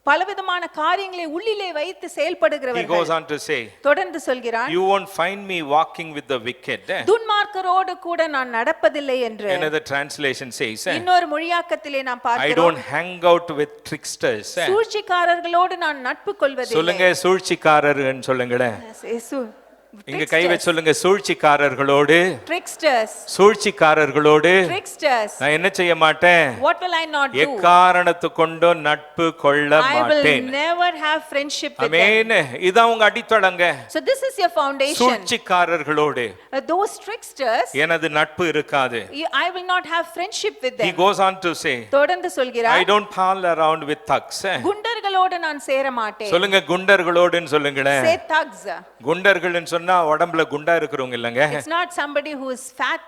[SPEAKER 2] பலவிதமான காரியங்களை உள்ளிலே வைத்து
[SPEAKER 1] He
[SPEAKER 2] செயல்படுகிறவர்கள்.
[SPEAKER 1] goes on to say,
[SPEAKER 2] தொடர்ந்து சொல்கிறான்,
[SPEAKER 1] you won't find me walking with the wicked.
[SPEAKER 2] துன்மார்க்கரோடு கூட நான் நடப்பதில்லை என்று.
[SPEAKER 1] Another translation says,
[SPEAKER 2] இன்னொரு மொழியாக்கத்திலே நாம்
[SPEAKER 1] I
[SPEAKER 2] பார்க்கிறோம்,
[SPEAKER 1] don't hang out with tricksters.
[SPEAKER 2] சூழ்ச்சிக்காரர்களோடு நான் நட்பு கொள்வதில்லை.
[SPEAKER 1] சொல்லுங்க, சூழ்ச்சிக்காரர்னு சொல்லுங்களேன். இங்க கை வச்சு சொல்லுங்க, சூழ்ச்சிக்காரர்களோடு,
[SPEAKER 2] tricksters,
[SPEAKER 1] சூழ்ச்சிக்காரர்களோடு
[SPEAKER 2] tricksters,
[SPEAKER 1] நான் என்ன செய்ய மாட்டேன்?
[SPEAKER 2] what will I not do?
[SPEAKER 1] எக்காரணத்து கொண்டோ நட்பு கொள்ள
[SPEAKER 2] I will
[SPEAKER 1] மாட்டேன்.
[SPEAKER 2] never have friendship with them.
[SPEAKER 1] ஆமென். இதான் உங்க அடித்தளங்க.
[SPEAKER 2] So this is your foundation.
[SPEAKER 1] சூழ்ச்சிக்காரர்களோடு
[SPEAKER 2] Those tricksters,
[SPEAKER 1] எனது நட்பு இருக்காது.
[SPEAKER 2] I will not have friendship with
[SPEAKER 1] He
[SPEAKER 2] them.
[SPEAKER 1] goes on to say,
[SPEAKER 2] தொடர்ந்து சொல்கிறார்,
[SPEAKER 1] I don't pal around with thugs.
[SPEAKER 2] குண்டர்களோடு நான் சேர மாட்டேன்.
[SPEAKER 1] சொல்லுங்க, குண்டர்களோடுன்னு சொல்லுங்களேன்.
[SPEAKER 2] Say thugs.
[SPEAKER 1] குண்டர்கள்னு சொன்னா உடம்புல குண்டா இருக்கிறவங்க இல்லங்க.
[SPEAKER 2] It's not somebody who is fat.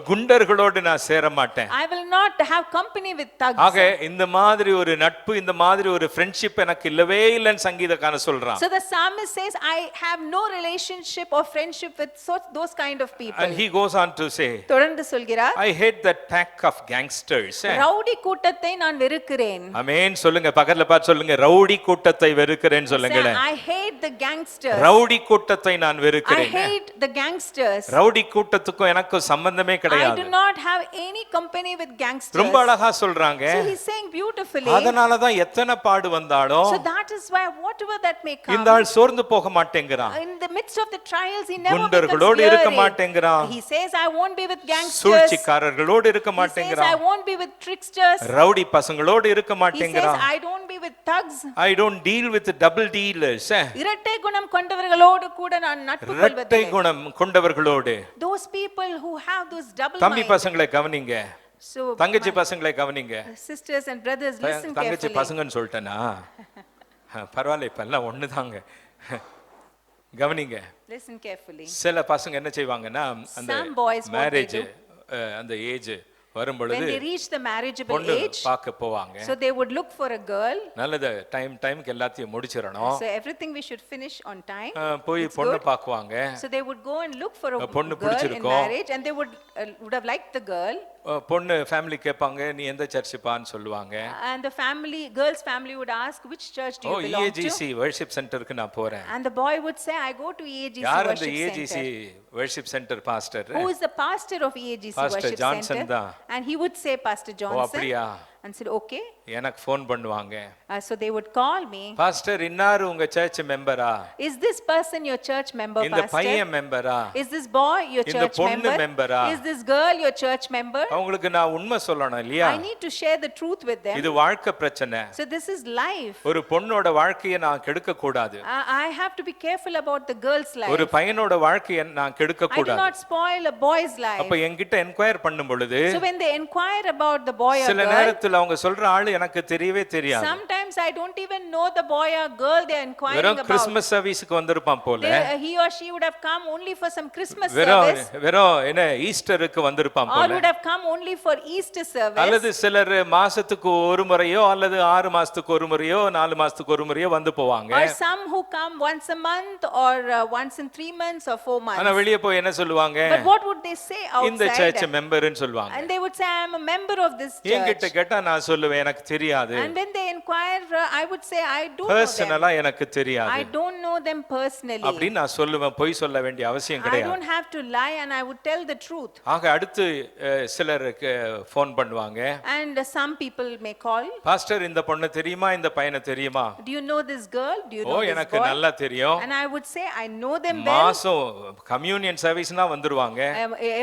[SPEAKER 1] குண்டர்களோடு நான் சேர மாட்டேன்.
[SPEAKER 2] I will not have company with thugs.
[SPEAKER 1] ஆக இந்த மாதிரி ஒரு நட்பு, இந்த மாதிரி ஒரு ஃப்ரெண்ட்ஷிப் எனக்கு இல்லவே இல்லைன்னு சங்கீதக்காரன் சொல்றான்.
[SPEAKER 2] So the psalmist says, I have no relationship or friendship with those kind of people.
[SPEAKER 1] And he goes on to say,
[SPEAKER 2] தொடர்ந்து சொல்கிறார்,
[SPEAKER 1] I hate that pack of gangsters.
[SPEAKER 2] Rowdy கூட்டத்தை நான் வெறுக்கிறேன்.
[SPEAKER 1] ஆமென். சொல்லுங்க, பக்கத்துல பார்த்து சொல்லுங்க, ரவுடி கூட்டத்தை வெறுக்கிறேன்னு சொல்லுங்களேன்.
[SPEAKER 2] I hate the gangsters.
[SPEAKER 1] Rowdy கூட்டத்தை நான்
[SPEAKER 2] I
[SPEAKER 1] வெறுக்கிறேன்.
[SPEAKER 2] hate the gangsters.
[SPEAKER 1] ரவுடி கூட்டத்துக்கும் எனக்கும் சம்பந்தமே
[SPEAKER 2] I
[SPEAKER 1] கிடையாது.
[SPEAKER 2] do not have any company with gangsters.
[SPEAKER 1] ரொம்ப அழகா சொல்றாங்க.
[SPEAKER 2] So he's saying beautifully.
[SPEAKER 1] அதனால தான் எத்தனை பாடு வந்தாலும்
[SPEAKER 2] So that is why whatever that may come,
[SPEAKER 1] இந்த ஆள் சோர்ந்து போக மாட்டேங்கிறான்.
[SPEAKER 2] in the midst of the trials he never becomes
[SPEAKER 1] குண்டர்களோடு இருக்க
[SPEAKER 2] weary.
[SPEAKER 1] மாட்டேங்கிறான்.
[SPEAKER 2] He says, I won't be with gangsters.
[SPEAKER 1] சூழ்ச்சிக்காரர்களோடு இருக்க
[SPEAKER 2] He says, I
[SPEAKER 1] மாட்டேங்கிறான்.
[SPEAKER 2] won't be with tricksters.
[SPEAKER 1] Rowdy பசங்களோடு இருக்க
[SPEAKER 2] He says,
[SPEAKER 1] மாட்டேங்கிறான்.
[SPEAKER 2] I don't be with thugs.
[SPEAKER 1] I don't deal with double dealers.
[SPEAKER 2] இரட்டை குணம் கொண்டவர்களோடு கூட நான் நட்பு
[SPEAKER 1] இரட்டை
[SPEAKER 2] கொள்வதில்லை.
[SPEAKER 1] குணம் கொண்டவர்களோடு.
[SPEAKER 2] Those people who have those double
[SPEAKER 1] தம்பி
[SPEAKER 2] mind.
[SPEAKER 1] பசங்களை கவனிங்க,
[SPEAKER 2] So
[SPEAKER 1] தங்கச்சி பசங்களை கவனிங்க.
[SPEAKER 2] sisters and brothers, listen
[SPEAKER 1] தங்கச்சி
[SPEAKER 2] carefully.
[SPEAKER 1] பசங்கன்னு சொல்லிட்டேனா? பரவாயில்ல, இப்ப எல்லாம் ஒண்ணுதாங்க. கவனிங்க.
[SPEAKER 2] Listen carefully.
[SPEAKER 1] சில பசங்க என்ன செய்வாங்கன்னா, அந்த
[SPEAKER 2] Some boys what they
[SPEAKER 1] marriage
[SPEAKER 2] do.
[SPEAKER 1] அந்த ஏஜ் வரும்
[SPEAKER 2] when
[SPEAKER 1] பொழுது
[SPEAKER 2] they reach the marriageable
[SPEAKER 1] பொண்ணு
[SPEAKER 2] age,
[SPEAKER 1] பார்க்க போவாங்க.
[SPEAKER 2] so they would look for a girl.
[SPEAKER 1] நல்லது, டைம்க்கு எல்லாத்தையும் முடிச்சிடணும்.
[SPEAKER 2] So everything we should finish on time.
[SPEAKER 1] போய் பொண்ணு பார்க்குவாங்க.
[SPEAKER 2] So they would go and look for a
[SPEAKER 1] பொண்ணு
[SPEAKER 2] girl in
[SPEAKER 1] பிடிச்சிருக்கும்.
[SPEAKER 2] marriage, and they would have liked the girl.
[SPEAKER 1] பொண்ணு family கேட்பாங்க, நீ எந்த சர்ச்சுப்பான்னு சொல்லுவாங்க.
[SPEAKER 2] And the girl's family would ask, which church do you belong to?
[SPEAKER 1] EAGC worship சென்டருக்கு நான் போறேன்.
[SPEAKER 2] And the boy would say, I go to EAGC
[SPEAKER 1] யார் அந்த
[SPEAKER 2] worship
[SPEAKER 1] EAGC
[SPEAKER 2] center.
[SPEAKER 1] Worship centre pastor?
[SPEAKER 2] Who is the pastor of EAGC
[SPEAKER 1] Pastor
[SPEAKER 2] worship
[SPEAKER 1] Johnson
[SPEAKER 2] center?
[SPEAKER 1] தான்.
[SPEAKER 2] And he would say, Pastor Johnson.
[SPEAKER 1] அப்படியா?
[SPEAKER 2] And said, okay.
[SPEAKER 1] எனக்கு phone பண்ணுவாங்க.
[SPEAKER 2] So they would call me.
[SPEAKER 1] Pastor, இன்னாரு உங்க church மெம்பரா?
[SPEAKER 2] Is this person your church member,
[SPEAKER 1] இந்த
[SPEAKER 2] pastor?
[SPEAKER 1] பையன் மெம்பரா?
[SPEAKER 2] Is this boy your
[SPEAKER 1] இந்த
[SPEAKER 2] church
[SPEAKER 1] பொண்ணு
[SPEAKER 2] member?
[SPEAKER 1] மெம்பரா?
[SPEAKER 2] Is this girl your church member?
[SPEAKER 1] அவங்களுக்கு நான் உண்மை சொல்லணும் இல்லையா?
[SPEAKER 2] I need to share the truth with them.
[SPEAKER 1] இது வாழ்க்கை பிரச்சனை.
[SPEAKER 2] So this is life.
[SPEAKER 1] ஒரு பொண்ணோட வாழ்க்கையை நான் கெடுக்க கூடாது.
[SPEAKER 2] I have to be careful about the girl's life.
[SPEAKER 1] ஒரு பையனோட வாழ்க்கையை நான் கெடுக்க
[SPEAKER 2] I do
[SPEAKER 1] கூடாது.
[SPEAKER 2] not spoil a boy's life.
[SPEAKER 1] அப்ப என்கிட்ட என்கொயர் பண்ணும் பொழுது
[SPEAKER 2] So when they inquire about the boy or
[SPEAKER 1] சில
[SPEAKER 2] girl,
[SPEAKER 1] நேரத்துல அவங்க சொல்ற ஆளு எனக்கு தெரியவே தெரியாது.
[SPEAKER 2] sometimes I don't even know the boy or girl they are inquiring
[SPEAKER 1] வெறும்
[SPEAKER 2] about.
[SPEAKER 1] கிறிஸ்மஸ் சர்வீஸ்க்கு வந்திருப்பான் போல.
[SPEAKER 2] He or she would have come only for some Christmas
[SPEAKER 1] வெறும்
[SPEAKER 2] service,
[SPEAKER 1] என்ன ஈஸ்டருக்கு வந்திருப்பான்
[SPEAKER 2] or
[SPEAKER 1] போல.
[SPEAKER 2] would have come only for Easter service.
[SPEAKER 1] அல்லது சிலர் மாசத்துக்கு ஒரு முறையோ அல்லது 6 மாசத்துக்கு ஒரு முறையோ 4 மாசத்துக்கு ஒரு முறையோ வந்து போவாங்க.
[SPEAKER 2] Or some who come once a month or once in 3 months or 4 months.
[SPEAKER 1] ஆனா வெளிய போய் என்ன சொல்லுவாங்க?
[SPEAKER 2] But what would they say
[SPEAKER 1] இந்த
[SPEAKER 2] outside?
[SPEAKER 1] சர்ச் மெம்பர்னு சொல்லுவாங்க.
[SPEAKER 2] And they would say, I am a member of this
[SPEAKER 1] என்கிட்ட
[SPEAKER 2] church.
[SPEAKER 1] கேட்டா நான் சொல்லுவேன் எனக்கு தெரியாது.
[SPEAKER 2] And when they inquire, I would say, I don't know them.
[SPEAKER 1] பர்சனலா எனக்கு தெரியாது.
[SPEAKER 2] I don't know them personally.
[SPEAKER 1] அப்படி நான் சொல்லுவேன். பொய் சொல்ல வேண்டிய அவசியம்
[SPEAKER 2] I
[SPEAKER 1] கிடையாது.
[SPEAKER 2] don't have to lie, and I would tell the truth.
[SPEAKER 1] ஆக அடுத்து சிலருக்கு ஃபோன் பண்ணுவாங்க.
[SPEAKER 2] And some people may call.
[SPEAKER 1] Pastor, இந்த பொண்ணு தெரியுமா, இந்த பையனை தெரியுமா?
[SPEAKER 2] Do you know this girl? Do you know this
[SPEAKER 1] எனக்கு
[SPEAKER 2] boy?
[SPEAKER 1] நல்லா தெரியும்.
[SPEAKER 2] And I would say, I know them well.
[SPEAKER 1] மாசம் கம்யூனியன் சர்வீஸ்னா வந்துருவாங்க.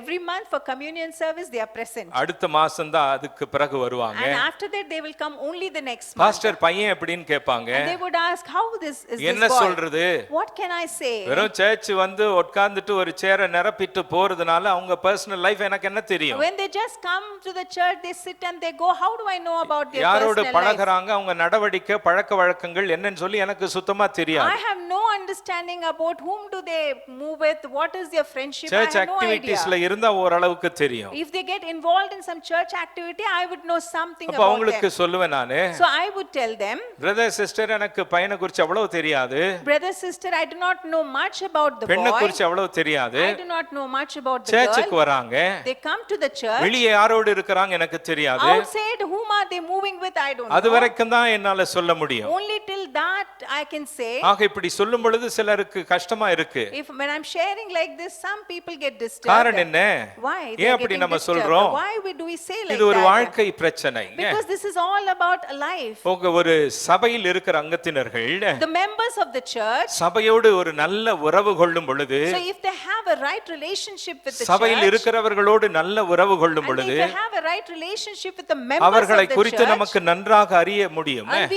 [SPEAKER 2] Every month for communion service they are present.
[SPEAKER 1] அடுத்த மாசம் தான் அதுக்கு பிறகு வருவாங்க.
[SPEAKER 2] And after that they will come only the next month.
[SPEAKER 1] Pastor, பையன் எப்படின்னு கேட்பாங்க.
[SPEAKER 2] And they would ask, how this is this
[SPEAKER 1] என்ன
[SPEAKER 2] boy?
[SPEAKER 1] சொல்றது?
[SPEAKER 2] What can I say?
[SPEAKER 1] வெறும் சர்ச் வந்து உட்கார்ந்துட்டு ஒரு சேரை நிரப்பிட்டு போறதுனால அவங்க பர்சனல் லைஃப் எனக்கு என்ன தெரியும்?
[SPEAKER 2] When they just come to the church, they sit and they go, how do I know about their
[SPEAKER 1] யாரோட
[SPEAKER 2] personal life?
[SPEAKER 1] பழகுறாங்க, அவங்க நடவடிக்கை பழக்க வழக்கங்கள் என்னன்னு சொல்லி எனக்கு சுத்தமா தெரியாது.
[SPEAKER 2] I have no understanding about whom do they move with, what is their friendship. I
[SPEAKER 1] church
[SPEAKER 2] have no idea.
[SPEAKER 1] ஆக்டிவிட்டீஸ்ல இருந்தா ஓரளவுக்கு தெரியும்.
[SPEAKER 2] If they get involved in some church activity, I would know something
[SPEAKER 1] அப்ப
[SPEAKER 2] about
[SPEAKER 1] அவங்களுக்கு
[SPEAKER 2] them.
[SPEAKER 1] சொல்லுவேன் நானு.
[SPEAKER 2] So I would tell them,
[SPEAKER 1] brother sister, எனக்கு பையனை குறித்து அவ்வளவு தெரியாது.
[SPEAKER 2] brother sister, I do not know much about the
[SPEAKER 1] பெண்ணை
[SPEAKER 2] boy.
[SPEAKER 1] குறித்து அவ்வளவு தெரியாது.
[SPEAKER 2] I do not know much about the
[SPEAKER 1] சர்ச்சுக்கு
[SPEAKER 2] girl.
[SPEAKER 1] வராங்க.
[SPEAKER 2] They come to the church.
[SPEAKER 1] வெளியே யாரோடு இருக்கறாங்க எனக்கு தெரியாது.
[SPEAKER 2] Outside whom are they moving with, I don't
[SPEAKER 1] அது
[SPEAKER 2] know.
[SPEAKER 1] வரைக்கும் தான் என்னால சொல்ல முடியும்.
[SPEAKER 2] Only till that I can say.
[SPEAKER 1] ஆக இப்படி சொல்லும் பொழுது சிலருக்கு கஷ்டமா இருக்கு.
[SPEAKER 2] If when I'm sharing like this, some people get disturbed.
[SPEAKER 1] காரணம் என்ன?
[SPEAKER 2] Why?
[SPEAKER 1] ஏன் அப்படி நம்ம சொல்றோம்?
[SPEAKER 2] Why do we say like
[SPEAKER 1] இது ஒரு
[SPEAKER 2] that?
[SPEAKER 1] வாழ்க்கை பிரச்சனை.
[SPEAKER 2] Because this is all about a life.
[SPEAKER 1] ஒரு சபையில் இருக்கிற அங்கத்தினர்கள்
[SPEAKER 2] The members of the church,
[SPEAKER 1] சபையோடு ஒரு நல்ல உறவு கொள்ளும் பொழுது,
[SPEAKER 2] so if they have a right relationship with the
[SPEAKER 1] சபையில்
[SPEAKER 2] church,
[SPEAKER 1] இருக்கிறவர்களோடு நல்ல உறவு கொள்ளும்
[SPEAKER 2] and
[SPEAKER 1] பொழுது
[SPEAKER 2] if they have a right relationship with the members of
[SPEAKER 1] அவர்களை
[SPEAKER 2] the
[SPEAKER 1] குறித்து
[SPEAKER 2] church,
[SPEAKER 1] நமக்கு நன்றாக அறிய முடியும்.
[SPEAKER 2] and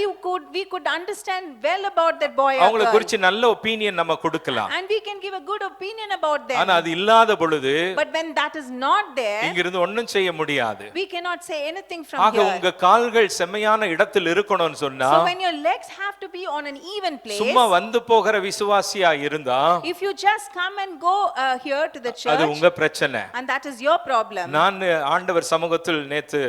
[SPEAKER 2] we could understand well about that boy or
[SPEAKER 1] அவங்களை
[SPEAKER 2] girl,
[SPEAKER 1] குறித்து நல்ல ஒப்பீனியன் நம்ம கொடுக்கலாம்.
[SPEAKER 2] and we can give a good opinion about them.
[SPEAKER 1] ஆனா அது இல்லாத பொழுது
[SPEAKER 2] But when that is not there,
[SPEAKER 1] இங்கிருந்து ஒண்ணும் செய்ய முடியாது.
[SPEAKER 2] we cannot say anything from
[SPEAKER 1] ஆக
[SPEAKER 2] here.
[SPEAKER 1] உங்க கால்கள் செம்மையான இடத்தில் இருக்கணும்னு சொன்னா,
[SPEAKER 2] So when your legs have to be on an even place,
[SPEAKER 1] சும்மா வந்து போகிற விசுவாசியா இருந்தா
[SPEAKER 2] if you just come and go here to the
[SPEAKER 1] அது
[SPEAKER 2] church,
[SPEAKER 1] உங்க பிரச்சனை.
[SPEAKER 2] and that is your problem.
[SPEAKER 1] நான் ஆண்டவர் சமூகத்தில் நேத்து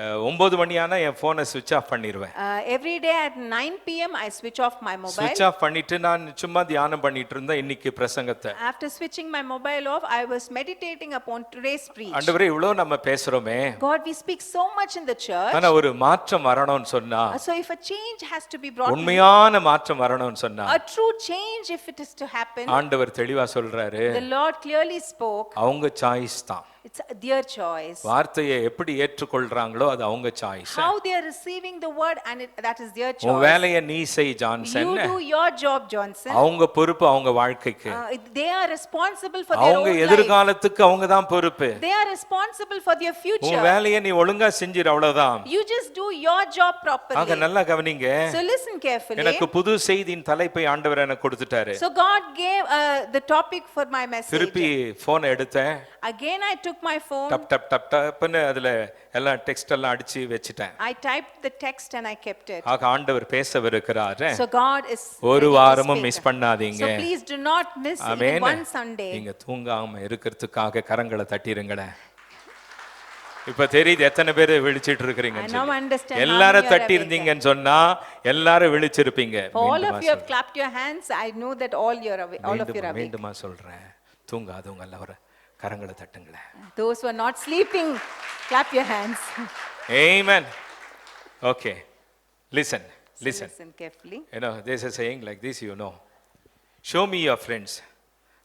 [SPEAKER 1] 9 மணியான என் போனை ஸ்விட்ச் ஆஃப் பண்ணிடுவேன்.
[SPEAKER 2] Every day at 9 p.m. I switch off my mobile.
[SPEAKER 1] ஸ்விட்ச் ஆஃப் பண்ணிட்டு நான் சும்மா தியானம் பண்ணிட்டு இருந்தேன் இன்னைக்கு பிரசங்கத்தை.
[SPEAKER 2] After switching my mobile off, I was meditating upon today's preach.
[SPEAKER 1] ஆண்டவரே, இவ்வளவு நம்ம பேசுறோமே,
[SPEAKER 2] God, we speak so much in the church.
[SPEAKER 1] ஆனா ஒரு மாற்றம் வரணும்னு சொன்னா,
[SPEAKER 2] So if a change has to be brought,
[SPEAKER 1] உண்மையான மாற்றம் வரணும்னு சொன்னா,
[SPEAKER 2] a true change if it is to happen,
[SPEAKER 1] ஆண்டவர் தெளிவா சொல்றாரு,
[SPEAKER 2] the Lord clearly spoke.
[SPEAKER 1] அவங்க சாய்ஸ் தான்.
[SPEAKER 2] It's their choice.
[SPEAKER 1] வார்த்தையை எப்படி ஏற்றுக்கொள்றாங்களோ அது அவங்க choice.
[SPEAKER 2] How they are receiving the word, and that is their choice.
[SPEAKER 1] உன் வேலையை நீ செய் Johnson.
[SPEAKER 2] You do your job, Johnson.
[SPEAKER 1] அவங்க பொறுப்பு அவங்க வாழ்க்கைக்கு.
[SPEAKER 2] They are responsible for their own
[SPEAKER 1] அவங்க
[SPEAKER 2] life.
[SPEAKER 1] எதிர்காலத்துக்கு அவங்க தான் பொறுப்பு.
[SPEAKER 2] They are responsible for their future.
[SPEAKER 1] உன் வேலையை நீ ஒழுங்கா செஞ்சிரு, அவ்வளவுதான்.
[SPEAKER 2] You just do your job properly.
[SPEAKER 1] ஆக நல்லா கவனிங்க.
[SPEAKER 2] So listen carefully.
[SPEAKER 1] எனக்கு புது செய்தியின் தலைப்பை ஆண்டவர் எனக்கு கொடுத்துட்டாரு.
[SPEAKER 2] So God gave the topic for my message.
[SPEAKER 1] திருப்பி போன் எடுத்தேன்.
[SPEAKER 2] Again I took my phone.
[SPEAKER 1] டப் டப் டப் டப்னு அதுல எல்லாம் டெக்ஸ்ட் எல்லாம் அடிச்சு வச்சிட்டேன்.
[SPEAKER 2] I typed the text and I kept it.
[SPEAKER 1] ஆக ஆண்டவர் பேசவிருக்கிறார்.
[SPEAKER 2] So God is
[SPEAKER 1] ஒரு வாரமும் மிஸ் பண்ணாதீங்க.
[SPEAKER 2] So please do not miss even one Sunday.
[SPEAKER 1] நீங்க தூங்காம இருக்கிறதுக்காக கரங்களை தட்டிருங்கடே. இப்ப தெரியுது எத்தனை பேர் விழிச்சிட்டு இருக்கீங்க.
[SPEAKER 2] I now understand how
[SPEAKER 1] எல்லாரும்
[SPEAKER 2] many are
[SPEAKER 1] தட்டி இருந்தீங்கன்னு சொன்னா எல்லாரும் விழிச்சிருப்பீங்க.
[SPEAKER 2] All of you have clapped your hands. I know that all of you are awake.
[SPEAKER 1] மீண்டுமா சொல்றேன், தூங்காதவங்க எல்லாரும் கரங்களை தட்டுங்களேன்.
[SPEAKER 2] Those who are not sleeping, clap your hands.
[SPEAKER 1] Amen. Okay. Listen.
[SPEAKER 2] Listen carefully.
[SPEAKER 1] You know, there's a saying like this, you know. Show me your friends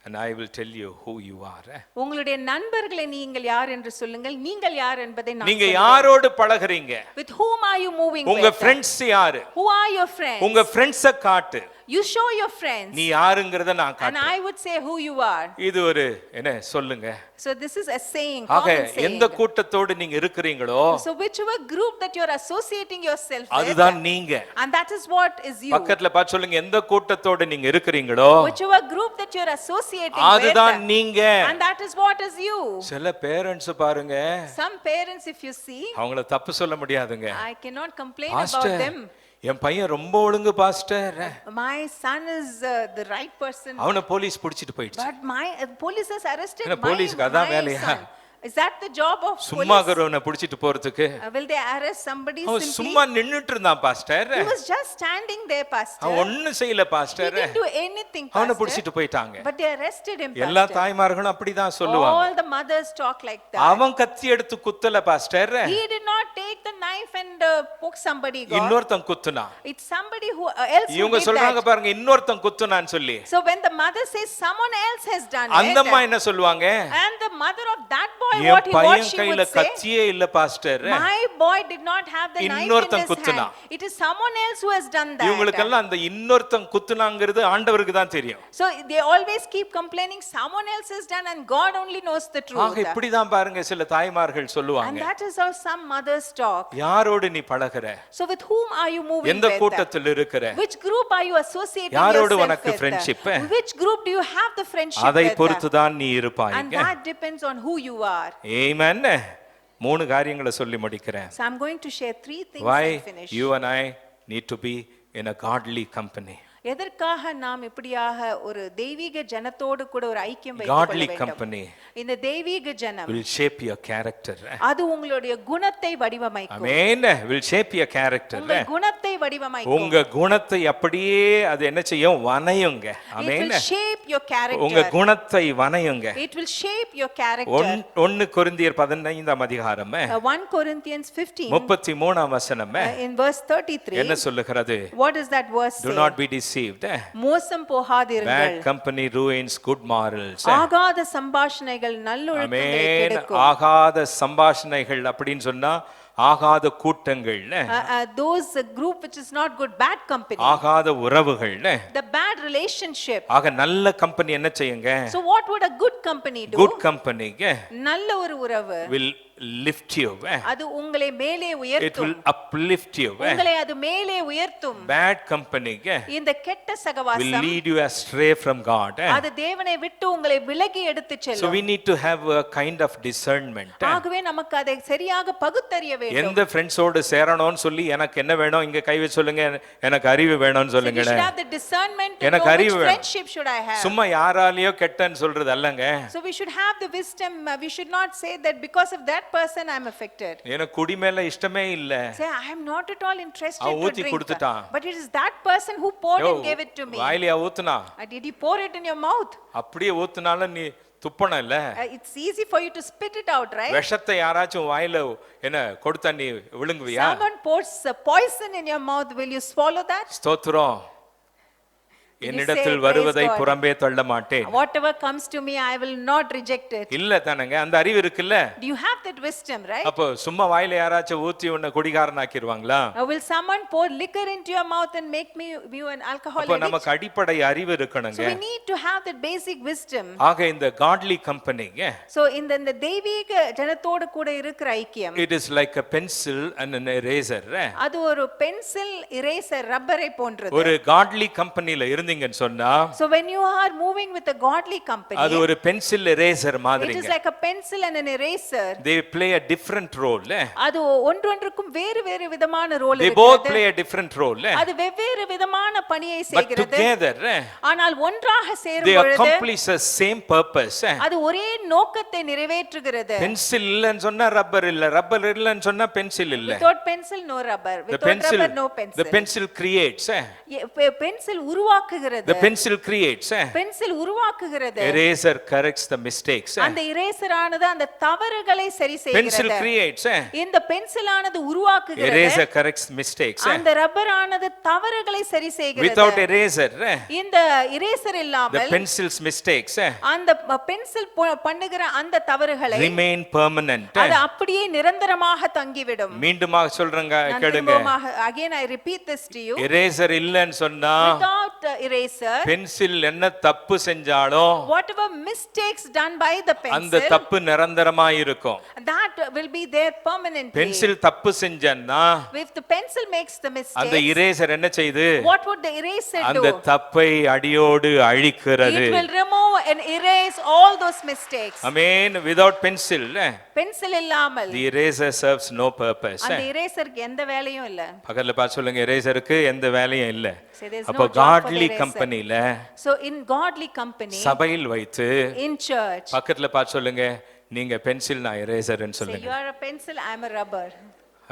[SPEAKER 1] and I will tell you who you are.
[SPEAKER 2] உங்களுடைய நண்பர்களை நீங்கள் யார் என்று சொல்லுங்கள், நீங்கள் யார் என்பதை நான்
[SPEAKER 1] நீங்க யாரோடு பழகுறீங்க?
[SPEAKER 2] With whom are you moving
[SPEAKER 1] உங்க
[SPEAKER 2] with?
[SPEAKER 1] ஃப்ரெண்ட்ஸ் யாரு?
[SPEAKER 2] Who are your friends?
[SPEAKER 1] உங்க ஃப்ரெண்ட்ஸ காட்டு.
[SPEAKER 2] You show your friends.
[SPEAKER 1] நீ யாருங்கறத நான்
[SPEAKER 2] And
[SPEAKER 1] காட்டுறேன்.
[SPEAKER 2] I would say who you are.
[SPEAKER 1] இது ஒரு என்ன சொல்லுங்க.
[SPEAKER 2] So this is a saying,
[SPEAKER 1] ஆக
[SPEAKER 2] common saying.
[SPEAKER 1] எந்த கூட்டத்தோடு நீங்க இருக்கிறீங்களோ
[SPEAKER 2] So whichever group that you are associating yourself with,
[SPEAKER 1] அதுதான் நீங்க.
[SPEAKER 2] and that is what is you.
[SPEAKER 1] பக்கத்துல பார்த்து சொல்லுங்க, எந்த கூட்டத்தோடு நீங்க இருக்கிறீங்களோ
[SPEAKER 2] Whichever group that you are associating
[SPEAKER 1] அதுதான்
[SPEAKER 2] with,
[SPEAKER 1] நீங்க.
[SPEAKER 2] and that is what is you.
[SPEAKER 1] சில பேரண்ட்ஸ் பாருங்க,
[SPEAKER 2] Some parents, if you see,
[SPEAKER 1] அவங்கள தப்பு சொல்ல முடியாதுங்க.
[SPEAKER 2] I cannot complain
[SPEAKER 1] Pastor,
[SPEAKER 2] about them.
[SPEAKER 1] என் பையன் ரொம்ப ஒழுங்கு pastor,
[SPEAKER 2] My son is the right person,
[SPEAKER 1] அவனை போலீஸ் பிடிச்சிட்டு போயிடுச்சு.
[SPEAKER 2] but my police has arrested
[SPEAKER 1] என்ன போலீஸ்க்கு அதான்
[SPEAKER 2] my
[SPEAKER 1] வேலையா?
[SPEAKER 2] son. Is that the job of
[SPEAKER 1] சும்மா
[SPEAKER 2] police?
[SPEAKER 1] கரவனை பிடிச்சிட்டு போறதுக்கு
[SPEAKER 2] Will they arrest somebody
[SPEAKER 1] அவன்
[SPEAKER 2] simply?
[SPEAKER 1] சும்மா நின்னுட்டு இருந்தான் pastor.
[SPEAKER 2] He was just standing there, pastor.
[SPEAKER 1] அவன் ஒண்ணும் செய்யல
[SPEAKER 2] He
[SPEAKER 1] pastor.
[SPEAKER 2] didn't do anything,
[SPEAKER 1] அவனை
[SPEAKER 2] pastor.
[SPEAKER 1] பிடிச்சிட்டு போயிட்டாங்க.
[SPEAKER 2] But they arrested him,
[SPEAKER 1] எல்லா
[SPEAKER 2] pastor.
[SPEAKER 1] தாய்மார்களும் அப்படிதான் சொல்லுவாங்க.
[SPEAKER 2] All the mothers talk like that.
[SPEAKER 1] அவன் கத்தி எடுத்து குத்தல pastor,
[SPEAKER 2] He did not take the knife and poke somebody, God.
[SPEAKER 1] இன்னொருத்தன் குத்துனான்.
[SPEAKER 2] It's somebody who else who
[SPEAKER 1] இவங்க
[SPEAKER 2] did
[SPEAKER 1] சொல்றாங்க
[SPEAKER 2] that.
[SPEAKER 1] பாருங்க, இன்னொருத்தன் குத்துனான்னு சொல்லி.
[SPEAKER 2] So when the mother says someone else has done
[SPEAKER 1] அந்த அம்மா
[SPEAKER 2] it,
[SPEAKER 1] என்ன சொல்லுவாங்க?
[SPEAKER 2] and the mother of that boy,
[SPEAKER 1] N
[SPEAKER 2] what
[SPEAKER 1] பையன்
[SPEAKER 2] she
[SPEAKER 1] கையில
[SPEAKER 2] would say,
[SPEAKER 1] கத்தியே இல்ல pastor,
[SPEAKER 2] my boy did not have the knife in
[SPEAKER 1] இன்னொருத்தன்
[SPEAKER 2] his
[SPEAKER 1] குத்துனா.
[SPEAKER 2] hand. It is someone else who has done that.
[SPEAKER 1] இவங்களுக்கெல்லாம் அந்த இன்னொருத்தன் குத்துனாங்கிறது ஆண்டவருக்கு தான் தெரியும்.
[SPEAKER 2] So they always keep complaining someone else has done and God only knows the
[SPEAKER 1] ஆக
[SPEAKER 2] truth.
[SPEAKER 1] இப்படிதான் பாருங்க சில தாய்மார்கள்
[SPEAKER 2] And
[SPEAKER 1] சொல்லுவாங்க.
[SPEAKER 2] that is how some mothers talk.
[SPEAKER 1] யாரோடு நீ பழகுற?
[SPEAKER 2] So with whom are you moving
[SPEAKER 1] எந்த
[SPEAKER 2] with?
[SPEAKER 1] கூட்டத்தில் இருக்கிற?
[SPEAKER 2] Which group are you associating
[SPEAKER 1] யாரோடு
[SPEAKER 2] yourself
[SPEAKER 1] உனக்கு
[SPEAKER 2] with?
[SPEAKER 1] friendship?
[SPEAKER 2] Which group do you have the friendship
[SPEAKER 1] அதை
[SPEAKER 2] with?
[SPEAKER 1] பொறுத்து தான் நீ
[SPEAKER 2] And
[SPEAKER 1] இருப்பாய்ங்க.
[SPEAKER 2] that depends on who you are.
[SPEAKER 1] ஆமென். மூணு காரியங்களை சொல்லி முடிக்கிறேன்.
[SPEAKER 2] So I'm going to share 3 things
[SPEAKER 1] Why
[SPEAKER 2] and finish.
[SPEAKER 1] you and I need to be in a godly company.
[SPEAKER 2] எதற்காக நாம் இப்படியாக ஒரு தெய்வீக ஜனத்தோடு கூட ஒரு ஐக்கியம் வைத்துக்
[SPEAKER 1] Godly
[SPEAKER 2] கொள்ள
[SPEAKER 1] company
[SPEAKER 2] வேண்டும்? இந்த தெய்வீக ஜனம்
[SPEAKER 1] will shape your character.
[SPEAKER 2] அது உங்களுடைய குணத்தை வடிவமைக்கும்.
[SPEAKER 1] Amen. Will shape your character.
[SPEAKER 2] உங்கள் குணத்தை வடிவமைக்கும்.
[SPEAKER 1] உங்க குணத்தை அப்படியே அது என்ன செய்யும்? வனையுங்க.
[SPEAKER 2] It
[SPEAKER 1] Amen.
[SPEAKER 2] will shape your character.
[SPEAKER 1] உங்க குணத்தை வனையுங்க.
[SPEAKER 2] It will shape your character.
[SPEAKER 1] 1 கொரிந்தியர் 15ஆம் அதிகாரம்
[SPEAKER 2] 1 Corinthians 15
[SPEAKER 1] 33ஆம் வசனம்
[SPEAKER 2] in verse 33.
[SPEAKER 1] என்ன சொல்லுகிறது?
[SPEAKER 2] What does that verse
[SPEAKER 1] Do
[SPEAKER 2] say?
[SPEAKER 1] not be deceived.
[SPEAKER 2] மோசம் போகாதீர்கள்.
[SPEAKER 1] Bad company ruins good morals.
[SPEAKER 2] ஆகாத சம்பாஷணைகள் நல்லொழுக்கங்களை
[SPEAKER 1] ஆமென்.
[SPEAKER 2] கெடுக்கும்.
[SPEAKER 1] ஆகாத சம்பாஷணைகள் அப்படினு சொன்னா ஆகாத கூட்டங்கள்,
[SPEAKER 2] Those group which is not good, bad company,
[SPEAKER 1] ஆகாத உறவுகள்,
[SPEAKER 2] the bad relationship.
[SPEAKER 1] ஆக நல்ல கம்பெனி என்ன செய்யுங்க?
[SPEAKER 2] So what would a good company do?
[SPEAKER 1] Good company
[SPEAKER 2] நல்ல ஒரு உறவு
[SPEAKER 1] will lift you.
[SPEAKER 2] அது உங்களை மேலே
[SPEAKER 1] It
[SPEAKER 2] உயர்த்தும்.
[SPEAKER 1] will uplift you.
[SPEAKER 2] உங்களை அது மேலே உயர்த்தும்.
[SPEAKER 1] Bad company
[SPEAKER 2] இந்த கெட்ட
[SPEAKER 1] will
[SPEAKER 2] சகவாசம்
[SPEAKER 1] lead you astray from God.
[SPEAKER 2] அது தேவனை விட்டு உங்களை விலகி எடுத்துச்
[SPEAKER 1] So
[SPEAKER 2] செல்லும்.
[SPEAKER 1] we need to have a kind of discernment.
[SPEAKER 2] ஆகவே நமக்கு அதை சரியாக பகுத்தறிய வேண்டும்.
[SPEAKER 1] எந்த ஃப்ரெண்ட்ஸோடு சேரணும்னு சொல்லி எனக்கு என்ன வேணும் இங்க கை வச்சு சொல்லுங்க, எனக்கு அறிவு வேணும்னு
[SPEAKER 2] So we
[SPEAKER 1] சொல்லுங்க.
[SPEAKER 2] should have the discernment to
[SPEAKER 1] எனக்கு
[SPEAKER 2] know which
[SPEAKER 1] அறிவு வேணும்.
[SPEAKER 2] friendship should I have.
[SPEAKER 1] சும்மா யாராலையோ கெட்டன்னு சொல்றது அல்லங்க.
[SPEAKER 2] So we should have the wisdom. We should not say that because of that person I am affected.
[SPEAKER 1] எனக்கு குடி மேல இஷ்டமே இல்ல.
[SPEAKER 2] Say I am not at all interested
[SPEAKER 1] அவன்
[SPEAKER 2] to
[SPEAKER 1] ஊத்தி
[SPEAKER 2] drink.
[SPEAKER 1] கொடுத்துட்டான்.
[SPEAKER 2] But it is that person who poured and gave it to me.
[SPEAKER 1] வாயிலியா ஊத்துனா?
[SPEAKER 2] Did he pour it in your mouth?
[SPEAKER 1] அப்படியே ஊத்துனாலும் நீ துப்பணும் இல்ல.
[SPEAKER 2] It's easy for you to spit it out, right?
[SPEAKER 1] விஷத்தை யாராச்சும் வாயில என்ன கொடுத்தா நீ விழுங்குவியா?
[SPEAKER 2] Someone pours poison in your mouth, will you swallow that?
[SPEAKER 1] ஸ்தோத்திரம். என்னிடத்தில் வருவதை புறம்பே தள்ள மாட்டேன்.
[SPEAKER 2] Whatever comes to me I will not reject it.
[SPEAKER 1] இல்ல தானங்க, அந்த அறிவு இருக்குல்ல.
[SPEAKER 2] Do you have that wisdom, right?
[SPEAKER 1] அப்போ சும்மா வாயில யாராச்சும் ஊத்தி உன்னை குடிகாரன் ஆக்கிடுவாங்களா?
[SPEAKER 2] Will someone pour liquor into your mouth and make you an alcoholic?
[SPEAKER 1] அப்போ நமக்கு அடிப்படை அறிவு இருக்கணுங்க.
[SPEAKER 2] So we need to have that basic wisdom.
[SPEAKER 1] ஆக இந்த godly company
[SPEAKER 2] So இந்த தெய்வீக ஜனத்தோடு கூட இருக்கிற ஐக்கியம்,
[SPEAKER 1] it is like a pencil and an eraser.
[SPEAKER 2] அது ஒரு பென்சில், இரேசர், ரப்பரை போன்றது.
[SPEAKER 1] ஒரு godly companyல இருந்தீங்கன்னு சொன்னா
[SPEAKER 2] So when you are moving with a godly company,
[SPEAKER 1] அது ஒரு பென்சில் எரேசர்
[SPEAKER 2] it
[SPEAKER 1] மாதிரிங்க.
[SPEAKER 2] is like a pencil and an eraser.
[SPEAKER 1] They play a different role.
[SPEAKER 2] அது ஒன்றொன்றுக்கும் வேறு வேறு விதமான ரோல்
[SPEAKER 1] They both
[SPEAKER 2] இருக்கிறது.
[SPEAKER 1] play a different role.
[SPEAKER 2] அது வெவ்வேறு விதமான பணியை
[SPEAKER 1] But
[SPEAKER 2] செய்கிறது.
[SPEAKER 1] together
[SPEAKER 2] ஆனால் ஒன்றாக சேரும்
[SPEAKER 1] they
[SPEAKER 2] பொழுது
[SPEAKER 1] accomplish the same purpose.
[SPEAKER 2] அது ஒரே நோக்கத்தை நிறைவேற்றுகிறது.
[SPEAKER 1] பென்சில் இல்லன்னு சொன்னா ரப்பர் இல்ல, ரப்பர் இல்லன்னு சொன்னா பென்சில் இல்ல.
[SPEAKER 2] Without pencil no rubber,
[SPEAKER 1] The
[SPEAKER 2] without
[SPEAKER 1] pencil,
[SPEAKER 2] rubber no pencil.
[SPEAKER 1] the pencil creates.
[SPEAKER 2] Pencil உருவாக்குகிறது.
[SPEAKER 1] The pencil creates.
[SPEAKER 2] பென்சில் உருவாக்குகிறது.
[SPEAKER 1] Eraser corrects the mistakes.
[SPEAKER 2] அந்த இரேசர் ஆனது அந்த தவறுகளை சரி
[SPEAKER 1] Pencil
[SPEAKER 2] செய்கிறது.
[SPEAKER 1] creates.
[SPEAKER 2] இந்த பென்சில் ஆனது உருவாக்குகிறது.
[SPEAKER 1] Eraser corrects mistakes.
[SPEAKER 2] அந்த ரப்பர் ஆனது தவறுகளை சரி செய்கிறது.
[SPEAKER 1] Without eraser,
[SPEAKER 2] இந்த இரேசர்
[SPEAKER 1] the
[SPEAKER 2] இல்லாமல்
[SPEAKER 1] pencil's mistakes
[SPEAKER 2] அந்த பென்சில் பண்ணுகிற அந்த தவறுகளை
[SPEAKER 1] remain permanent.
[SPEAKER 2] அது அப்படியே நிரந்தரமாக தங்கிவிடும்.
[SPEAKER 1] மீண்டுமாக சொல்றேங்க
[SPEAKER 2] நான்
[SPEAKER 1] கேளுங்க.
[SPEAKER 2] திரும்பமாக again I repeat this to you.
[SPEAKER 1] eraser இல்லன்னு சொன்னா
[SPEAKER 2] Without eraser,
[SPEAKER 1] பென்சில் என்ன தப்பு செஞ்சாலும்
[SPEAKER 2] whatever mistakes done by the
[SPEAKER 1] அந்த
[SPEAKER 2] pencil,
[SPEAKER 1] தப்பு நிரந்தரமா இருக்கும்.
[SPEAKER 2] that will be there permanently.
[SPEAKER 1] Pencil தப்பு செஞ்சன்னா
[SPEAKER 2] If the pencil makes the
[SPEAKER 1] அந்த
[SPEAKER 2] mistake,
[SPEAKER 1] இரேசர் என்ன செய்யுது?
[SPEAKER 2] what would the eraser
[SPEAKER 1] அந்த
[SPEAKER 2] do?
[SPEAKER 1] தப்பை அடியோடு அழிக்கிறது.
[SPEAKER 2] It will remove and erase all those mistakes.
[SPEAKER 1] Amen. Without pencil,
[SPEAKER 2] pencil இல்லாமல்
[SPEAKER 1] the eraser serves no purpose.
[SPEAKER 2] அந்த இரேசருக்கு எந்த வேலையும் இல்ல.
[SPEAKER 1] பக்கத்துல பார்த்து சொல்லுங்க, இரேசருக்கு எந்த வேலையும் இல்ல.
[SPEAKER 2] So there's
[SPEAKER 1] அப்போ
[SPEAKER 2] no job for the
[SPEAKER 1] காட்லி
[SPEAKER 2] eraser.
[SPEAKER 1] கம்பெனில
[SPEAKER 2] So in godly company,
[SPEAKER 1] சபையில் வைத்து
[SPEAKER 2] in church,
[SPEAKER 1] பக்கத்துல பார்த்து சொல்லுங்க, நீங்க பென்சில் நான் இரேசர்னு
[SPEAKER 2] say
[SPEAKER 1] சொல்லுங்க.
[SPEAKER 2] you are a pencil, I am a rubber.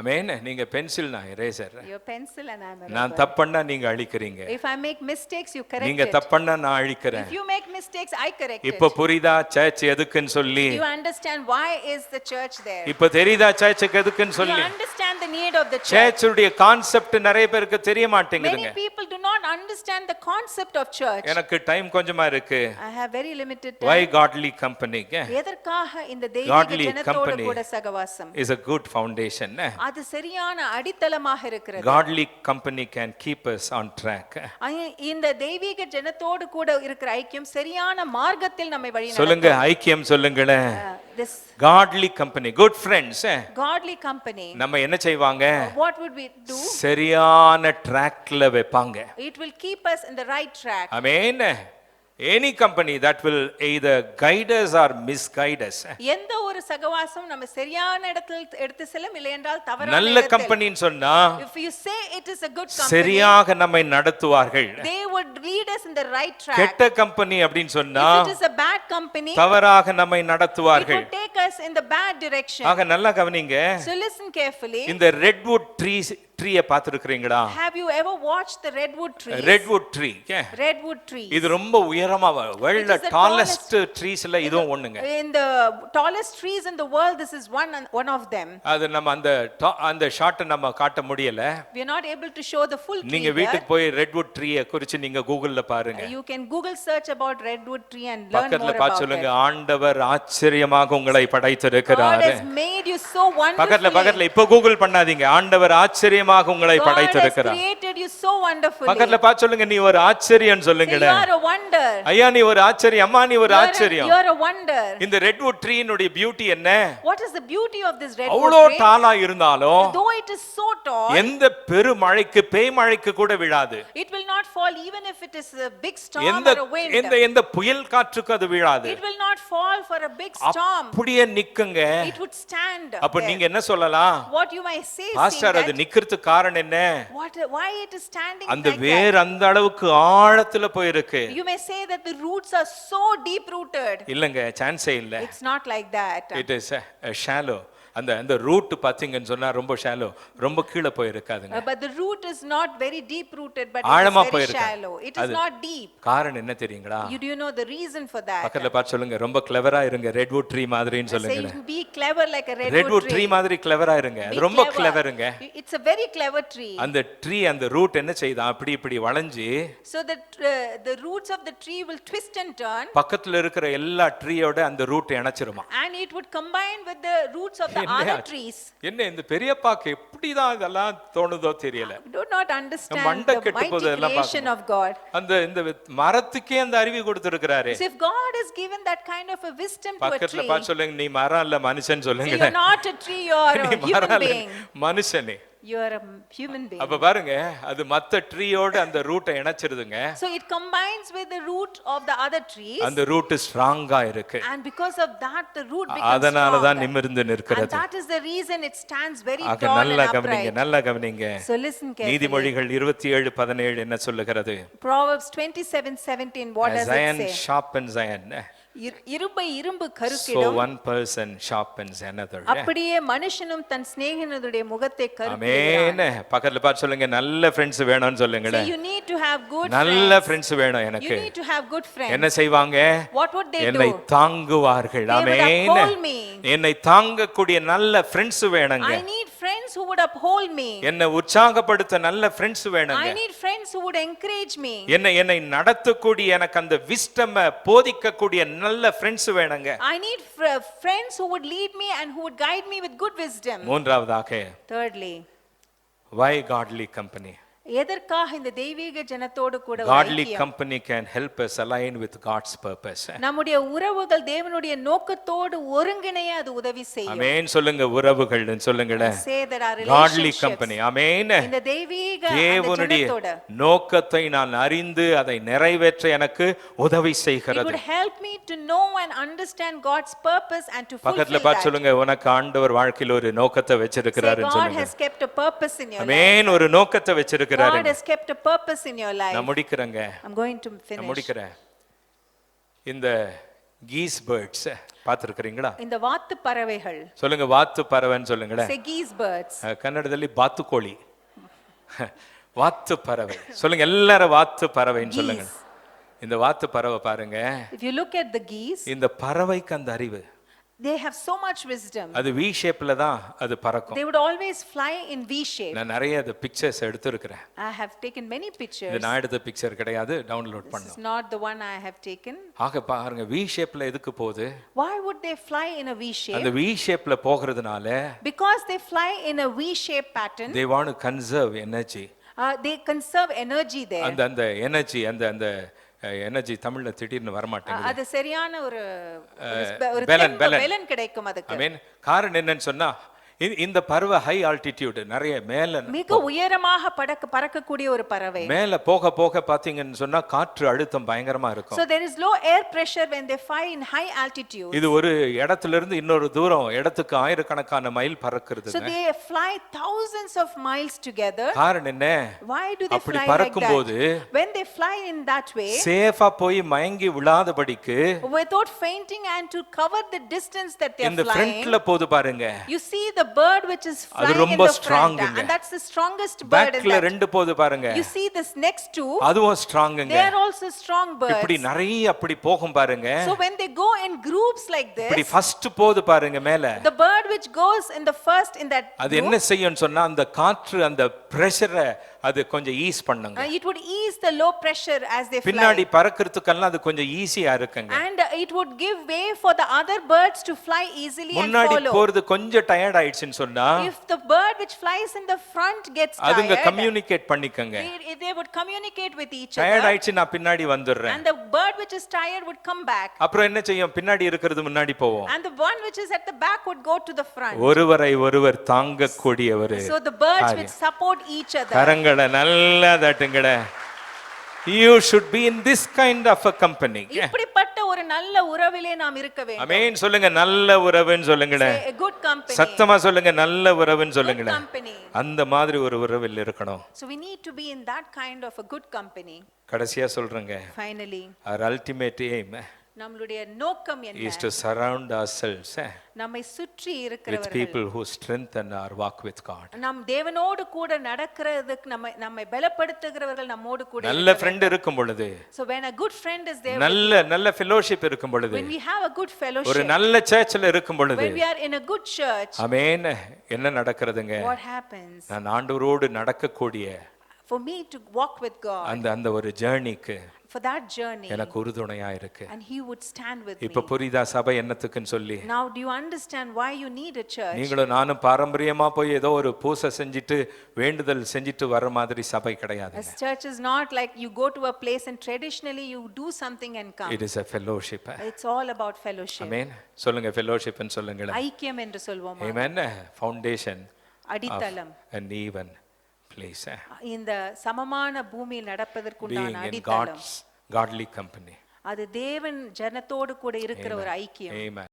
[SPEAKER 1] ஆமென். நீங்க பென்சில் நான் eraser.
[SPEAKER 2] You're pencil and I am a
[SPEAKER 1] நான்
[SPEAKER 2] rubber.
[SPEAKER 1] தப்பண்ணா நீங்க அழிக்கிறீங்க.
[SPEAKER 2] If I make mistakes, you correct
[SPEAKER 1] நீங்க
[SPEAKER 2] it.
[SPEAKER 1] தப்பண்ணா நான் அழிக்கிறேன்.
[SPEAKER 2] If you make mistakes, I correct it.
[SPEAKER 1] இப்ப புரியுதா search எதுக்குன்னு சொல்லி?
[SPEAKER 2] You understand why is the church there?
[SPEAKER 1] இப்ப தெரியுதா சர்ச்சுக்கு எதுக்குன்னு
[SPEAKER 2] You
[SPEAKER 1] சொல்லி?
[SPEAKER 2] understand the need of the church.
[SPEAKER 1] சர்ச்சுடைய கான்செப்ட் நிறைய பேருக்கு தெரிய மாட்டேங்குதுங்க.
[SPEAKER 2] Many people do not understand the concept of church.
[SPEAKER 1] எனக்கு டைம் கொஞ்சமா இருக்கு.
[SPEAKER 2] I have very limited
[SPEAKER 1] Why
[SPEAKER 2] time.
[SPEAKER 1] godly company
[SPEAKER 2] எதற்காக இந்த தெய்வீக
[SPEAKER 1] Godly
[SPEAKER 2] ஜனத்தோடு
[SPEAKER 1] company
[SPEAKER 2] கூட சகவாசம்?
[SPEAKER 1] is a good foundation.
[SPEAKER 2] அது சரியான அடித்தளமாக இருக்கிறது.
[SPEAKER 1] Godly company can keep us on track.
[SPEAKER 2] இந்த தெய்வீக ஜனத்தோடு கூட இருக்கிற ஐக்கியம் சரியான மார்க்கத்தில் நம்மை வழி
[SPEAKER 1] சொல்லுங்க, ஐக்கியம் சொல்லுங்களேன்.
[SPEAKER 2] this
[SPEAKER 1] Godly company, good friends.
[SPEAKER 2] godly company,
[SPEAKER 1] நம்ம என்ன செய்வாங்க?
[SPEAKER 2] what would we do?
[SPEAKER 1] சரியான ட்ராக்ல வைப்பாங்க.
[SPEAKER 2] It will keep us in the right track.
[SPEAKER 1] Amen. Any company that will either guide us or misguide us.
[SPEAKER 2] எந்த ஒரு சகவாசம் நம்ம சரியான இடத்தில் எடுத்து செல்லும், இல்லை என்றால் தவறான
[SPEAKER 1] நல்ல
[SPEAKER 2] இடத்தில்.
[SPEAKER 1] கம்பெனின்னு சொன்னா
[SPEAKER 2] If you say it is a good company,
[SPEAKER 1] சரியாக நம்மை நடத்துவார்கள்.
[SPEAKER 2] they would lead us in the right track.
[SPEAKER 1] கெட்ட கம்பெனி அப்படின்னு சொன்னா
[SPEAKER 2] If it is a bad company,
[SPEAKER 1] தவறாக நம்மை
[SPEAKER 2] it
[SPEAKER 1] நடத்துவார்கள்.
[SPEAKER 2] would take us in the bad direction.
[SPEAKER 1] ஆக நல்லா கவனிங்க.
[SPEAKER 2] So listen carefully.
[SPEAKER 1] இந்த ரெட்வுட் ட்ரீயை பார்த்திருக்கிறீங்களா?
[SPEAKER 2] Have you ever watched the redwood trees?
[SPEAKER 1] Redwood tree.
[SPEAKER 2] Redwood trees.
[SPEAKER 1] இது ரொம்ப உயரமா world
[SPEAKER 2] It is the
[SPEAKER 1] tallest treesல இதுவும் ஒண்ணுங்க.
[SPEAKER 2] In the tallest trees in the world, this is one of them.
[SPEAKER 1] அது நம்ம அந்த ஷாட் நம்ம காட்ட முடியல.
[SPEAKER 2] We are not able to show the full tree.
[SPEAKER 1] நீங்க வீட்டுக்கு போய் ரெட்வுட் ட்ரீயை குறித்து நீங்க கூகுள்ல பாருங்க.
[SPEAKER 2] You can Google search about redwood tree and learn
[SPEAKER 1] பக்கத்துல
[SPEAKER 2] more
[SPEAKER 1] பார்த்து
[SPEAKER 2] about
[SPEAKER 1] சொல்லுங்க,
[SPEAKER 2] it.
[SPEAKER 1] ஆண்டவர் ஆச்சரியமாக உங்களை
[SPEAKER 2] God
[SPEAKER 1] படைத்திருக்கிறார்.
[SPEAKER 2] has made you so wonderfully.
[SPEAKER 1] பக்கத்துல இப்ப கூகுள் பண்ணாதீங்க, ஆண்டவர் ஆச்சரியமாக உங்களை
[SPEAKER 2] God has
[SPEAKER 1] படைத்திருக்கிறார்.
[SPEAKER 2] created you so wonderfully.
[SPEAKER 1] பக்கத்துல பார்த்து சொல்லுங்க, நீ ஒரு ஆச்சரியம்
[SPEAKER 2] Say,
[SPEAKER 1] சொல்லுங்க.
[SPEAKER 2] you are a wonder.
[SPEAKER 1] ஐயா நீ ஒரு ஆச்சரியம், அம்மா நீ ஒரு ஆச்சரியம்.
[SPEAKER 2] You are a wonder.
[SPEAKER 1] இந்த ரெட்வுட் ட்ரீனுடைய பியூட்டி என்ன?
[SPEAKER 2] What is the beauty of this redwood
[SPEAKER 1] அவ்வளோ
[SPEAKER 2] tree?
[SPEAKER 1] டாலா இருந்தாலும்
[SPEAKER 2] Though it is so tall,
[SPEAKER 1] எந்த பெருமழைக்கு பேய்மழைக்கு கூட விழாது.
[SPEAKER 2] it will not fall even if it is a big storm
[SPEAKER 1] எந்த
[SPEAKER 2] or a wind.
[SPEAKER 1] எந்த புயல் காற்றுக்கு அது விழாது.
[SPEAKER 2] It will not fall for a big storm.
[SPEAKER 1] அப்படியே நிக்குங்க.
[SPEAKER 2] It would stand.
[SPEAKER 1] அப்ப
[SPEAKER 2] there.
[SPEAKER 1] நீங்க என்ன சொல்லலாம்?
[SPEAKER 2] What you might say,
[SPEAKER 1] pastor அது நிக்கிறதுக்கு காரணம் என்ன?
[SPEAKER 2] why it is standing
[SPEAKER 1] அந்த
[SPEAKER 2] like
[SPEAKER 1] வேர்
[SPEAKER 2] that?
[SPEAKER 1] அந்த அளவுக்கு ஆழத்துல போயிருக்கு.
[SPEAKER 2] You may say that the roots are so deep rooted.
[SPEAKER 1] இல்லங்க, சான்ஸே இல்ல.
[SPEAKER 2] It's not like that.
[SPEAKER 1] It is shallow. அந்த ரூட் பாத்தீங்கன்னு சொன்னா ரொம்ப ஷாலோ, ரொம்ப கீழ போய் இருக்காதுங்க.
[SPEAKER 2] But the root is not very deep rooted, but
[SPEAKER 1] ஆழமா
[SPEAKER 2] it is
[SPEAKER 1] போய்
[SPEAKER 2] very
[SPEAKER 1] இருக்கு.
[SPEAKER 2] shallow. It is not deep.
[SPEAKER 1] காரணம் என்ன தெரியுங்களா?
[SPEAKER 2] Do you know the reason for that?
[SPEAKER 1] பக்கத்துல பார்த்து சொல்லுங்க, ரொம்ப கிளவரா இருங்க, ரெட்வுட் ட்ரீ மாதிரின்னு
[SPEAKER 2] Say
[SPEAKER 1] சொல்லுங்க.
[SPEAKER 2] be clever like a redwood
[SPEAKER 1] redwood tree
[SPEAKER 2] tree.
[SPEAKER 1] மாதிரி கிளவரா இருங்க.
[SPEAKER 2] Be
[SPEAKER 1] அது ரொம்ப
[SPEAKER 2] clever.
[SPEAKER 1] கிளவருங்க.
[SPEAKER 2] It's a very clever tree.
[SPEAKER 1] அந்த ட்ரீ அந்த ரூட் என்ன செய்யுதா, அப்படி இப்படி வளைஞ்சு
[SPEAKER 2] So the roots of the tree will twist and turn,
[SPEAKER 1] பக்கத்துல இருக்கிற எல்லா ட்ரீயோட அந்த root இணைச்சிருமா.
[SPEAKER 2] and it would combine with the roots of the
[SPEAKER 1] என்ன
[SPEAKER 2] other
[SPEAKER 1] ஆச்சு?
[SPEAKER 2] trees.
[SPEAKER 1] என்ன இந்த பெரியப்பாக்கு எப்படிதான் இதெல்லாம் தோணுதோ தெரியல.
[SPEAKER 2] You do not understand
[SPEAKER 1] மண்டை
[SPEAKER 2] the
[SPEAKER 1] கெட்டு
[SPEAKER 2] mighty
[SPEAKER 1] போகுது எல்லாம்
[SPEAKER 2] creation of God.
[SPEAKER 1] இந்த மரத்துக்கே அந்த அறிவு கொடுத்திருக்கிறாரு.
[SPEAKER 2] So if God has given that kind of a wisdom to a
[SPEAKER 1] பக்கத்துல
[SPEAKER 2] tree,
[SPEAKER 1] பார்த்து சொல்லுங்க, நீ மரம் இல்ல மனுஷன்
[SPEAKER 2] so
[SPEAKER 1] சொல்லுங்க.
[SPEAKER 2] you're not a tree, you're
[SPEAKER 1] நீ
[SPEAKER 2] a human
[SPEAKER 1] மரம் இல்ல,
[SPEAKER 2] being.
[SPEAKER 1] மனுஷனே.
[SPEAKER 2] You are a human being.
[SPEAKER 1] அப்ப பாருங்க அது மத்த ட்ரீயோட அந்த ரூட்டை இணைச்சிருதுங்க.
[SPEAKER 2] So it combines with the root of the other trees.
[SPEAKER 1] அந்த ரூட் ஸ்ட்ராங்கா இருக்கு.
[SPEAKER 2] And because of that the root becomes
[SPEAKER 1] அதனால தான்
[SPEAKER 2] strong.
[SPEAKER 1] நிமிர்ந்து
[SPEAKER 2] And
[SPEAKER 1] நிற்கிறது.
[SPEAKER 2] that is the reason it stands very
[SPEAKER 1] ஆக
[SPEAKER 2] tall and
[SPEAKER 1] நல்லா கவனிங்க,
[SPEAKER 2] upright.
[SPEAKER 1] நல்லா கவனிங்க.
[SPEAKER 2] So listen carefully.
[SPEAKER 1] நீதிமொழிகள் 27:17 என்ன சொல்லுகிறது?
[SPEAKER 2] Proverbs 27:17 what does it
[SPEAKER 1] Iron
[SPEAKER 2] say?
[SPEAKER 1] sharpens iron.
[SPEAKER 2] இரும்பை இரும்பு
[SPEAKER 1] So
[SPEAKER 2] கருக்கிடும்.
[SPEAKER 1] one person sharpens another.
[SPEAKER 2] அப்படியே மனுஷனும் தன் சிநேகிதனுடைய முகத்தை
[SPEAKER 1] ஆமென்.
[SPEAKER 2] கருக்கிடுகிறான்.
[SPEAKER 1] பக்கத்துல பார்த்து சொல்லுங்க நல்ல ஃப்ரெண்ட்ஸ் வேணும்னு சொல்லுங்களே.
[SPEAKER 2] So you need to have good
[SPEAKER 1] நல்ல
[SPEAKER 2] friends.
[SPEAKER 1] ஃப்ரெண்ட்ஸ் வேணும்
[SPEAKER 2] You
[SPEAKER 1] எனக்கு.
[SPEAKER 2] need to have good friends.
[SPEAKER 1] என்ன செய்வாங்க?
[SPEAKER 2] What would they
[SPEAKER 1] என்னை
[SPEAKER 2] do?
[SPEAKER 1] தாங்குவார்கள்.
[SPEAKER 2] They would
[SPEAKER 1] amen.
[SPEAKER 2] uphold me.
[SPEAKER 1] என்னை தாங்கக்கூடிய நல்ல ஃப்ரெண்ட்ஸ் வேணுங்க.
[SPEAKER 2] I need friends who would uphold me.
[SPEAKER 1] என்னை உற்சாகப்படுத்த நல்ல ஃப்ரெண்ட்ஸ் வேணுங்க.
[SPEAKER 2] I need friends who would encourage me.
[SPEAKER 1] என்னை நடத்தக்கூடிய எனக்கு அந்த விஸ்டம் போதிக்கக்கூடிய நல்ல ஃப்ரெண்ட்ஸ் வேணுங்க.
[SPEAKER 2] I need friends who would lead me and who would guide me with good wisdom.
[SPEAKER 1] மூன்றாவதாக
[SPEAKER 2] Thirdly,
[SPEAKER 1] why godly company?
[SPEAKER 2] எதற்காக இந்த தெய்வீக ஜனத்தோடு கூட ஒரு
[SPEAKER 1] Godly
[SPEAKER 2] ஐக்கியம்?
[SPEAKER 1] company can help us align with God's purpose.
[SPEAKER 2] நம்முடைய உறவுகள் தேவனுடைய நோக்கத்தோடு ஒருங்கிணைய அது உதவி செய்யும்.
[SPEAKER 1] ஆமென் சொல்லுங்க உறவுகள்னு சொல்லுங்களே.
[SPEAKER 2] Say that our
[SPEAKER 1] Godly
[SPEAKER 2] relationships,
[SPEAKER 1] company. ஆமென்.
[SPEAKER 2] இந்த தெய்வீக அந்த
[SPEAKER 1] தேவனுடைய
[SPEAKER 2] ஜனத்தோட
[SPEAKER 1] நோக்கத்தை நான் அறிந்து அதை நிறைவேற்ற எனக்கு உதவி
[SPEAKER 2] it
[SPEAKER 1] செய்கிறது.
[SPEAKER 2] would help me to know and understand God's purpose and to
[SPEAKER 1] பக்கத்துல
[SPEAKER 2] fulfill
[SPEAKER 1] பார்த்து
[SPEAKER 2] that.
[SPEAKER 1] சொல்லுங்க உனக்கு ஆண்டவர் வாழ்க்கையில ஒரு நோக்கத்தை
[SPEAKER 2] Say
[SPEAKER 1] வச்சிருக்கிறாருன்னு
[SPEAKER 2] God
[SPEAKER 1] சொல்லுங்க.
[SPEAKER 2] has kept a purpose in your life.
[SPEAKER 1] ஆமென் ஒரு நோக்கத்தை வச்சிருக்கிறாரு.
[SPEAKER 2] God has kept a purpose in your life.
[SPEAKER 1] நான் முடிக்கிறேங்க.
[SPEAKER 2] I'm going to
[SPEAKER 1] நான்
[SPEAKER 2] finish.
[SPEAKER 1] முடிக்கிறேன். இந்த கீஸ் பேர்ட்ஸ் பார்த்திருக்கிறீங்களா?
[SPEAKER 2] இந்த வாத்து பறவைகள்.
[SPEAKER 1] சொல்லுங்க வாத்து பறவைன்னு சொல்லுங்களேன்.
[SPEAKER 2] Say geese birds.
[SPEAKER 1] ಕನ್ನಡದಲ್ಲಿ ಬಾತುಕೋಳಿ வாத்து பறவை சொல்லுங்க எல்லாரும் வாத்து பறவைன்னு சொல்லுங்க. இந்த வாத்து பறவை பாருங்க.
[SPEAKER 2] If you look at the geese,
[SPEAKER 1] இந்த பறவைக்கு அந்த அறிவு.
[SPEAKER 2] they have so much wisdom.
[SPEAKER 1] அது V ஷேப்ல தான் அது பறக்கும்.
[SPEAKER 2] They would always fly in V shape.
[SPEAKER 1] நான் நிறைய அந்த பிக்சர்ஸ் எடுத்துருக்கிறேன்.
[SPEAKER 2] I have taken many pictures.
[SPEAKER 1] இது நான் எடுத்த பிக்சர் கிடையாது, டவுன்லோட்
[SPEAKER 2] This
[SPEAKER 1] பண்ணோம்.
[SPEAKER 2] is not the one I have taken.
[SPEAKER 1] ஆக பாருங்க V ஷேப்ல எதுக்கு போகுது?
[SPEAKER 2] Why would they fly in a V shape?
[SPEAKER 1] அந்த V ஷேப்ல போகிறதுனால
[SPEAKER 2] Because they fly in a V shape pattern.
[SPEAKER 1] they want to conserve energy.
[SPEAKER 2] They conserve energy there.
[SPEAKER 1] அந்த அந்த எனர்ஜி அந்த எனர்ஜி தமிழ்ல திடீர்னு வர மாட்டேங்குது.
[SPEAKER 2] அது சரியான ஒரு பெலன் கிடைக்கும் அதுக்கு.
[SPEAKER 1] ஐ மீன் காரணம் என்னன்னு சொன்னா இந்த பறவை ஹை ஆல்டிடியூட் நிறைய மேல
[SPEAKER 2] மிக உயரமாக பறக்கக்கூடிய ஒரு பறவை.
[SPEAKER 1] மேல போக போக பாத்தீங்கன்னு சொன்னா காற்று அழுத்தம் பயங்கரமா இருக்கும்.
[SPEAKER 2] So there is low air pressure when they fly in high altitude.
[SPEAKER 1] இது ஒரு இடத்துல இருந்து இன்னொரு தூரம் இடத்துக்கு ஆயிரக்கணக்கான மைல் பறக்குது.
[SPEAKER 2] So they fly thousands of miles together.
[SPEAKER 1] காரணம் என்ன?
[SPEAKER 2] Why do they
[SPEAKER 1] அப்படி
[SPEAKER 2] fly like
[SPEAKER 1] பறக்கும்போது
[SPEAKER 2] that? When they fly in that way,
[SPEAKER 1] சேஃபா போய் மயங்கி விழாதபடிக்கு
[SPEAKER 2] without fainting and to cover the distance that they are
[SPEAKER 1] இந்த
[SPEAKER 2] flying,
[SPEAKER 1] ஃப்ரண்ட்ல போது பாருங்க.
[SPEAKER 2] you see the bird which is flying in
[SPEAKER 1] ரொம்ப
[SPEAKER 2] the front,
[SPEAKER 1] strong-ங்க.
[SPEAKER 2] and that's the strongest bird in
[SPEAKER 1] பேக்ல
[SPEAKER 2] that.
[SPEAKER 1] ரெண்டு போது பாருங்க.
[SPEAKER 2] You see this next two,
[SPEAKER 1] அதுவும் ஸ்ட்ராங்குங்க.
[SPEAKER 2] they are also strong birds.
[SPEAKER 1] இப்படி நிறைய அப்படி போகும் பாருங்க.
[SPEAKER 2] So when they go in groups like
[SPEAKER 1] இப்படி
[SPEAKER 2] this,
[SPEAKER 1] ஃபர்ஸ்ட் போது பாருங்க மேல.
[SPEAKER 2] the bird which goes in the first in that
[SPEAKER 1] அது
[SPEAKER 2] group,
[SPEAKER 1] என்ன செய்யும்னு சொன்னா அந்த காற்று அந்த பிரஷரை அது கொஞ்சம் ஈஸ் பண்ணுங்க.
[SPEAKER 2] it would ease the low pressure as they
[SPEAKER 1] பின்னாடி
[SPEAKER 2] fly,
[SPEAKER 1] பறக்கிறதுக்கெல்லாம் அது கொஞ்சம் ஈஸியா இருக்குங்க.
[SPEAKER 2] and it would give way for the other birds to fly easily and
[SPEAKER 1] முன்னாடி
[SPEAKER 2] follow.
[SPEAKER 1] போறது கொஞ்சம் டயர்ட் ஆயிடுச்சுன்னு சொன்னா
[SPEAKER 2] If the bird which flies in the front gets
[SPEAKER 1] அதுங்க
[SPEAKER 2] tired,
[SPEAKER 1] கம்யூனிகேட் பண்ணிக்கங்க.
[SPEAKER 2] they would communicate with each
[SPEAKER 1] tired
[SPEAKER 2] other,
[SPEAKER 1] ஆயிடுச்சு நான் பின்னாடி வந்துடுறேன்.
[SPEAKER 2] and the bird which is tired would come back,
[SPEAKER 1] அப்புறம் என்ன செய்யும்? பின்னாடி இருக்கிறது முன்னாடி போவோம்.
[SPEAKER 2] and the one which is at the back would go to the front.
[SPEAKER 1] ஒருவரை ஒருவர் தாங்கக்கூடியவர்.
[SPEAKER 2] So the birds which support each other.
[SPEAKER 1] கரங்களை நல்லா தட்டுங்கட. You should be in this kind of a company.
[SPEAKER 2] இப்படிப்பட்ட ஒரு நல்ல உறவிலே நாம் இருக்க வேண்டும்.
[SPEAKER 1] ஆமென் சொல்லுங்க நல்ல உறவுன்னு சொல்லுங்களே.
[SPEAKER 2] Say a good company.
[SPEAKER 1] சத்தமா சொல்லுங்க நல்ல உறவுன்னு சொல்லுங்களே.
[SPEAKER 2] Good company.
[SPEAKER 1] அந்த மாதிரி ஒரு உறவில் இருக்கணும்.
[SPEAKER 2] So we need to be in that kind of a good company.
[SPEAKER 1] கடைசியா சொல்றேங்க.
[SPEAKER 2] Finally,
[SPEAKER 1] Our ultimate aim
[SPEAKER 2] நம்மளுடைய நோக்கம்
[SPEAKER 1] is
[SPEAKER 2] என்ன?
[SPEAKER 1] to surround ourselves
[SPEAKER 2] நம்மை சுற்றி
[SPEAKER 1] with
[SPEAKER 2] இருக்கிறவர்கள்,
[SPEAKER 1] people who strengthen our walk with God.
[SPEAKER 2] நம் தேவனோடு கூட நடக்கிறதுக்கு நம்மை பலப்படுத்துகிறவர்கள் நம்மோடு கூட
[SPEAKER 1] நல்ல
[SPEAKER 2] இருக்க
[SPEAKER 1] ஃப்ரெண்ட் இருக்கும் பொழுது,
[SPEAKER 2] வேண்டும். So when a good friend is there,
[SPEAKER 1] நல்ல ஃபெலோஷிப் இருக்கும் பொழுது,
[SPEAKER 2] when we have a good
[SPEAKER 1] ஒரு
[SPEAKER 2] fellowship,
[SPEAKER 1] நல்ல சர்ச்சில் இருக்கும் பொழுது,
[SPEAKER 2] when we are in a good church,
[SPEAKER 1] ஆமென் என்ன நடக்கிறதுங்க?
[SPEAKER 2] what happens?
[SPEAKER 1] நான் ஆண்டவரோடு நடக்கக்கூடிய
[SPEAKER 2] For me to walk with God,
[SPEAKER 1] அந்த ஒரு ஜர்னிக்கு
[SPEAKER 2] for that journey,
[SPEAKER 1] எனக்கு உறுதுணையா இருக்கு.
[SPEAKER 2] and He would stand with
[SPEAKER 1] இப்ப
[SPEAKER 2] me.
[SPEAKER 1] புரியுதா சபை என்னத்துக்குன்னு சொல்லி?
[SPEAKER 2] Now do you understand why you need a church?
[SPEAKER 1] நீங்களும் நானும் பாரம்பரியமா போய் ஏதோ ஒரு பூசை செஞ்சுட்டு வேண்டுதல் செஞ்சுட்டு வர மாதிரி சபை கிடையாது.
[SPEAKER 2] As church is not like you go to a place and traditionally you do something and come.
[SPEAKER 1] It is a fellowship.
[SPEAKER 2] It's all about fellowship.
[SPEAKER 1] ஆமென் சொல்லுங்க fellowshipன்னு சொல்லுங்க.
[SPEAKER 2] ஐக்கியம் என்று சொல்வோமா?
[SPEAKER 1] ஆமென் ஃபவுண்டேஷன்
[SPEAKER 2] அடித்தளம்.
[SPEAKER 1] an even place.
[SPEAKER 2] இந்த சமமான பூமியில் நடப்பதற்குண்டான
[SPEAKER 1] Being in
[SPEAKER 2] அடித்தளம்.
[SPEAKER 1] God's godly company.
[SPEAKER 2] அது தேவன் ஜனத்தோடு கூட இருக்கிற ஒரு ஐக்கியம்.
[SPEAKER 1] Amen.